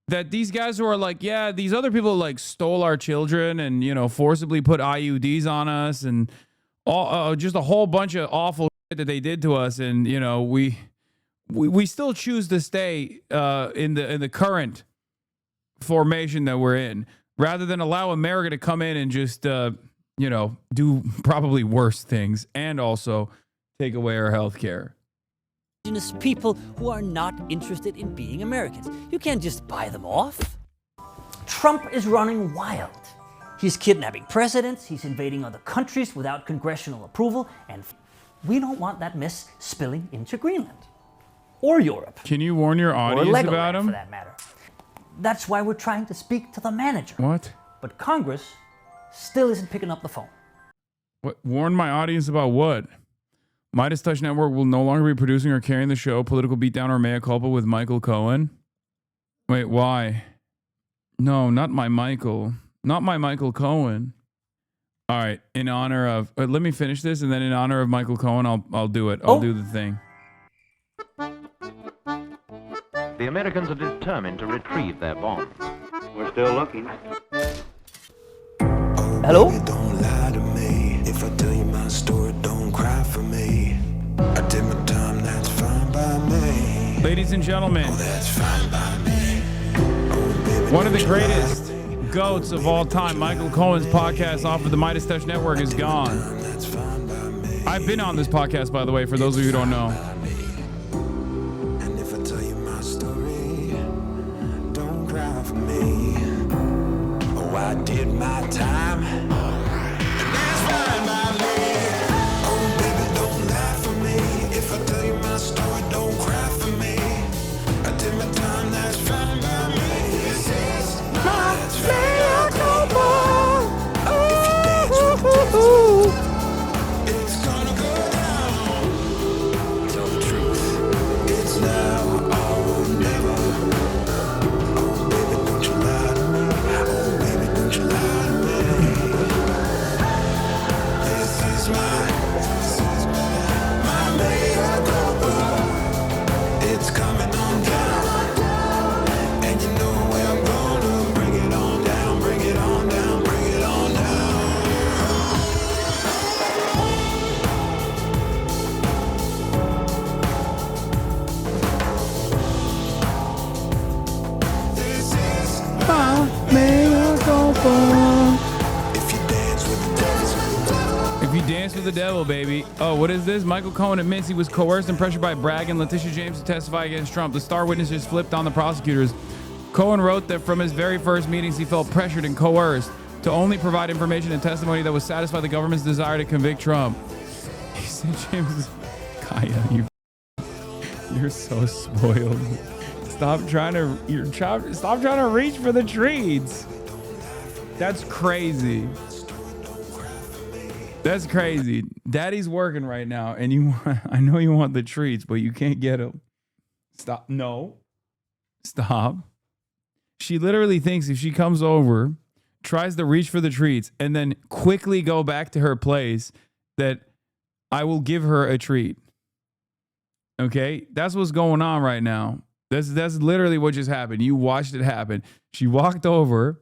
that these guys who are like, yeah, these other people like stole our children and, you know, forcibly put IUDs on us and all, just a whole bunch of awful shit that they did to us. And, you know, we still choose to stay in the current formation that we're in, rather than allow America to come in and just, you know, do probably worse things and also take away our health care. Indigenous people who are not interested in being Americans. You can't just buy them off. Trump is running wild. He's kidnapping presidents, he's invading other countries without congressional approval, and we don't want that mess spilling into Greenland. Or Europe. Can you warn your audience about him? For that matter. That's why we're trying to speak to the manager. What? But Congress still isn't picking up the phone. What? Warn my audience about what? Midas Touch Network will no longer be producing or carrying the show Political Beatdown or Mea Culpa with Michael Cohen. Wait, why? No, not my Michael. Not my Michael Cohen. All right, in honor of... let me finish this, and then in honor of Michael Cohen, I'll do it. I'll do the thing. The Americans are determined to retrieve their bombs. We're still looking. Hello? Don't lie to me. If I tell you my story, don't cry for me. I did my time, that's fine by me. Ladies and gentlemen, that's fine by me. One of the greatest goats of all time, Michael Cohen's podcast off of the Midas Touch Network, is gone. I've been on this podcast, by the way, for those of you who don't know. And if I tell you my story, don't cry for me. Oh, I did my time, and that's fine by me. Oh, baby, don't lie for me. If I tell you my story, don't cry for me. I did my time, that's fine by me. This is my miracle ball. If you dance with the devil, it's gonna go down. Tell the truth, it's now or never. Oh, baby, don't you lie to me. Oh, baby, don't you lie to me. This is my miracle ball. It's coming on down. And you know where I'm gonna bring it on down, bring it on down, bring it on down. This is my miracle ball. If you dance with the devil. If you dance with the devil, baby. Oh, what is this? Michael Cohen admits he was coerced and pressured by Bragg and Letitia James to testify against Trump. The star witness just flipped on the prosecutors. Cohen wrote that from his very first meetings, he felt pressured and coerced to only provide information and testimony that would satisfy the government's desire to convict Trump. He said, James, Kaya, you're so spoiled. Stop trying to reach for the treats. That's crazy. That's crazy. Daddy's working right now, and I know you want the treats, but you can't get them. Stop. No. Stop. She literally thinks if she comes over, tries to reach for the treats, and then quickly go back to her place, that I will give her a treat. Okay? That's what's going on right now. That's literally what just happened. You watched it happen. She walked over,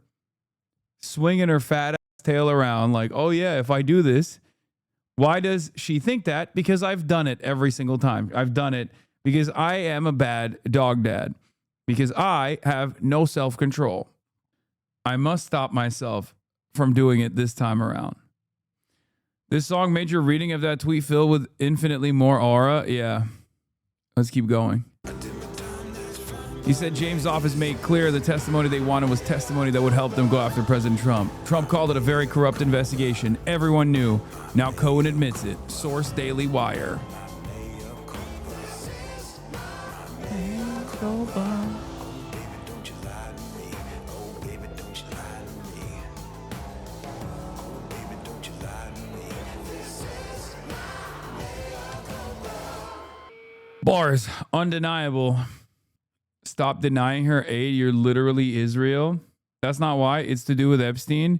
swinging her fat ass tail around like, oh yeah, if I do this. Why does she think that? Because I've done it every single time. I've done it because I am a bad dog dad. Because I have no self-control. I must stop myself from doing it this time around. This song made your reading of that tweet filled with infinitely more aura. Yeah. Let's keep going. He said James' office made clear the testimony they wanted was testimony that would help them go after President Trump. Trump called it a very corrupt investigation. Everyone knew. Now Cohen admits it. Source Daily Wire. Bars, undeniable. Stop denying her aid. You're literally Israel. That's not why. It's to do with Epstein.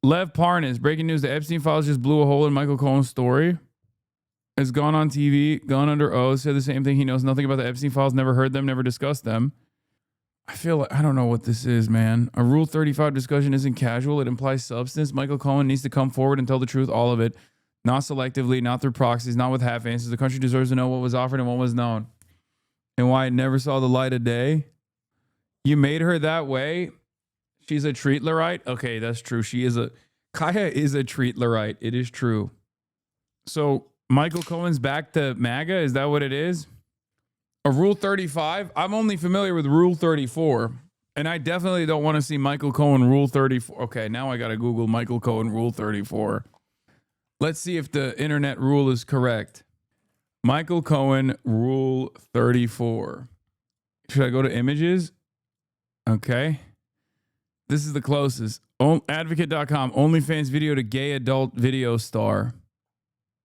Lev Parnas, breaking news. The Epstein files just blew a hole in Michael Cohen's story. Has gone on TV, gone under oath, said the same thing. He knows nothing about the Epstein files, never heard them, never discussed them. I feel like, I don't know what this is, man. A Rule 35 discussion isn't casual. It implies substance. Michael Cohen needs to come forward and tell the truth, all of it. Not selectively, not through proxies, not with half answers. The country deserves to know what was offered and what was known. And why it never saw the light of day. You made her that way. She's a treatlerite. Okay, that's true. Kaya is a treatlerite. It is true. So Michael Cohen's back to MAGA. Is that what it is? A Rule 35? I'm only familiar with Rule 34. And I definitely don't want to see Michael Cohen Rule 34. Okay, now I got to Google Michael Cohen Rule 34. Let's see if the internet rule is correct. Michael Cohen Rule 34. Should I go to images? Okay. This is the closest. Advocate.com. OnlyFans video to gay adult video star.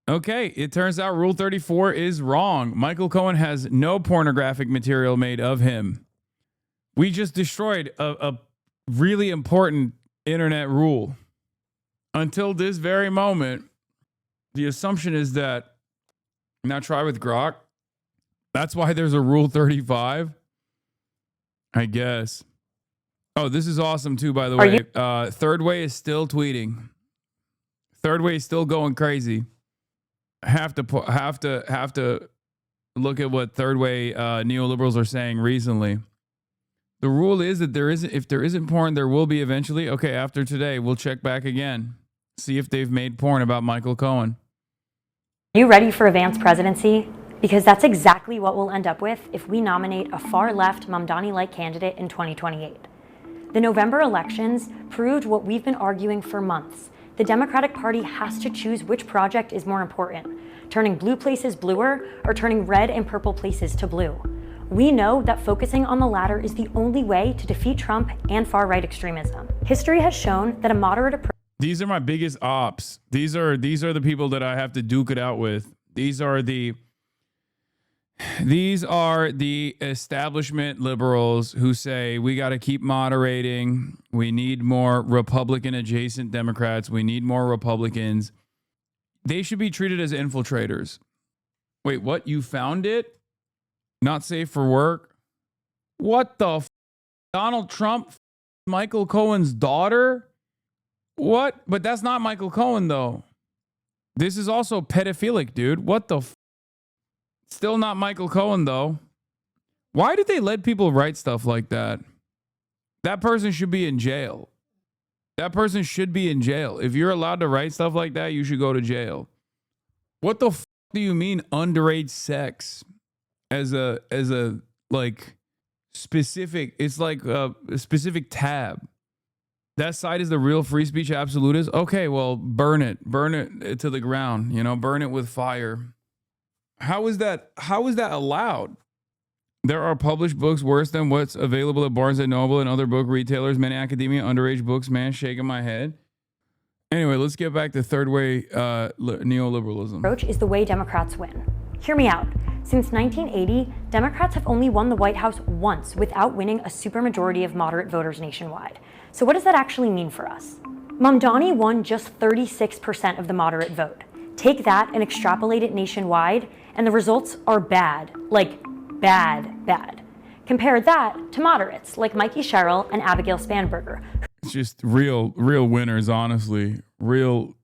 Okay. It turns out Rule 34 is wrong. Michael Cohen has no pornographic material made of him. We just destroyed a really important internet rule. Until this very moment, the assumption is that, now try with Grok. That's why there's a Rule 35. I guess. Oh, this is awesome too, by the way. Third Way is still tweeting. Third Way is still going crazy. Have to look at what Third Way neoliberals are saying recently. The rule is that if there isn't porn, there will be eventually. Okay, after today, we'll check back again. See if they've made porn about Michael Cohen. Are you ready for a Vance presidency? Because that's exactly what we'll end up with if we nominate a far-left Mamdani-like candidate in 2028. The November elections proved what we've been arguing for months. The Democratic Party has to choose which project is more important, turning blue places bluer or turning red and purple places to blue. We know that focusing on the latter is the only way to defeat Trump and far-right extremism. History has shown that a moderate approach. These are my biggest ops. These are the people that I have to duke it out with. These are the establishment liberals who say we got to keep moderating. We need more Republican adjacent Democrats. We need more Republicans. They should be treated as infiltrators. Wait, what? You found it? Not safe for work? What the f? Donald Trump, Michael Cohen's daughter? What? But that's not Michael Cohen, though. This is also pedophilic, dude. What the f? Still not Michael Cohen, though. Why did they let people write stuff like that? That person should be in jail. That person should be in jail. If you're allowed to write stuff like that, you should go to jail. What the f do you mean underage sex as a like specific? It's like a specific tab. That site is the real free speech absolutist. Okay, well, burn it to the ground. You know, burn it with fire. How is that allowed? There are published books worse than what's available at Barnes & Noble and other book retailers. Many academia, underage books, man, shaking my head. Anyway, let's get back to Third Way neoliberalism. Approach is the way Democrats win. Hear me out. Since 1980, Democrats have only won the White House once without winning a supermajority of moderate voters nationwide. So what does that actually mean for us? Mamdani won just 36% of the moderate vote. Take that and extrapolate it nationwide, and the results are bad. Like, bad. Compare that to moderates like Mikey Sherrill and Abigail Spanberger. It's just real winners, honestly. Real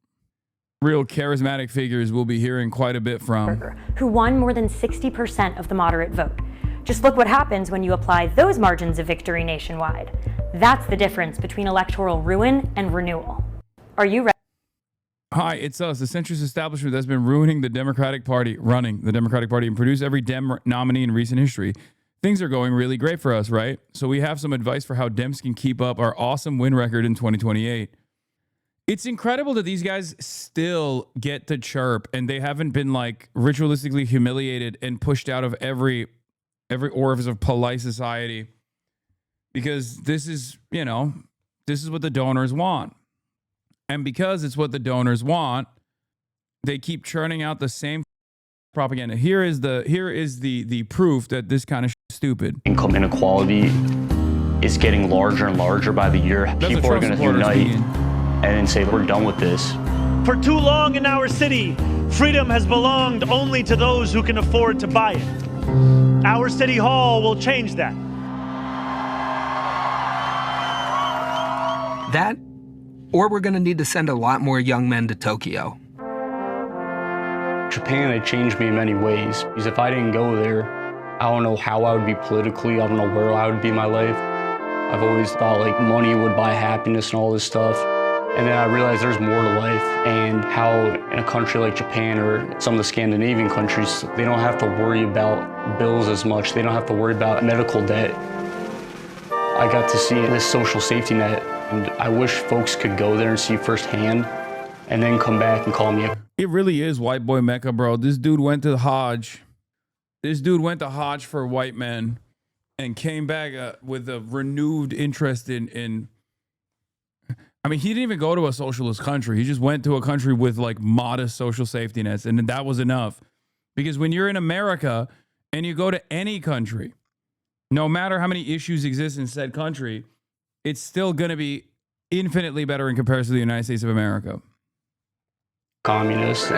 charismatic figures we'll be hearing quite a bit from. Who won more than 60% of the moderate vote. Just look what happens when you apply those margins of victory nationwide. That's the difference between electoral ruin and renewal. Are you ready? Hi, it's us, the centrist establishment that's been running the Democratic Party and produced every Dem nominee in recent history. things are going really great for us, right? So we have some advice for how Dems can keep up our awesome win record in 2028. It's incredible that these guys still get to chirp and they haven't been like ritualistically humiliated and pushed out of every orifice of polite society, because this is, you know, this is what the donors want. And because it's what the donors want, they keep churning out the same propaganda. Here is the proof that this kind of is stupid. Income inequality is getting larger and larger by the year. People are going to unite and then say, we're done with this. For too long in our city, freedom has belonged only to those who can afford to buy it. Our city hall will change that. That, or we're going to need to send a lot more young men to Tokyo. Japan had changed me in many ways, because if I didn't go there, I don't know how I would be politically, I don't know where I would be in my life. I've always thought like money would buy happiness and all this stuff. And then I realized there's more to life, and how in a country like Japan or some of the Scandinavian countries, they don't have to worry about bills as much. They don't have to worry about medical debt. I got to see this social safety net, and I wish folks could go there and see firsthand and then come back and call me. It really is white boy Mecca, bro. This dude went to Hajj. This dude went to Hajj for white men and came back with a renewed interest in I mean, he didn't even go to a socialist country. He just went to a country with like modest social safety nets, and that was enough. Because when you're in America and you go to any country, no matter how many issues exist in said country, it's still going to be infinitely better in comparison to the United States of America. Communist.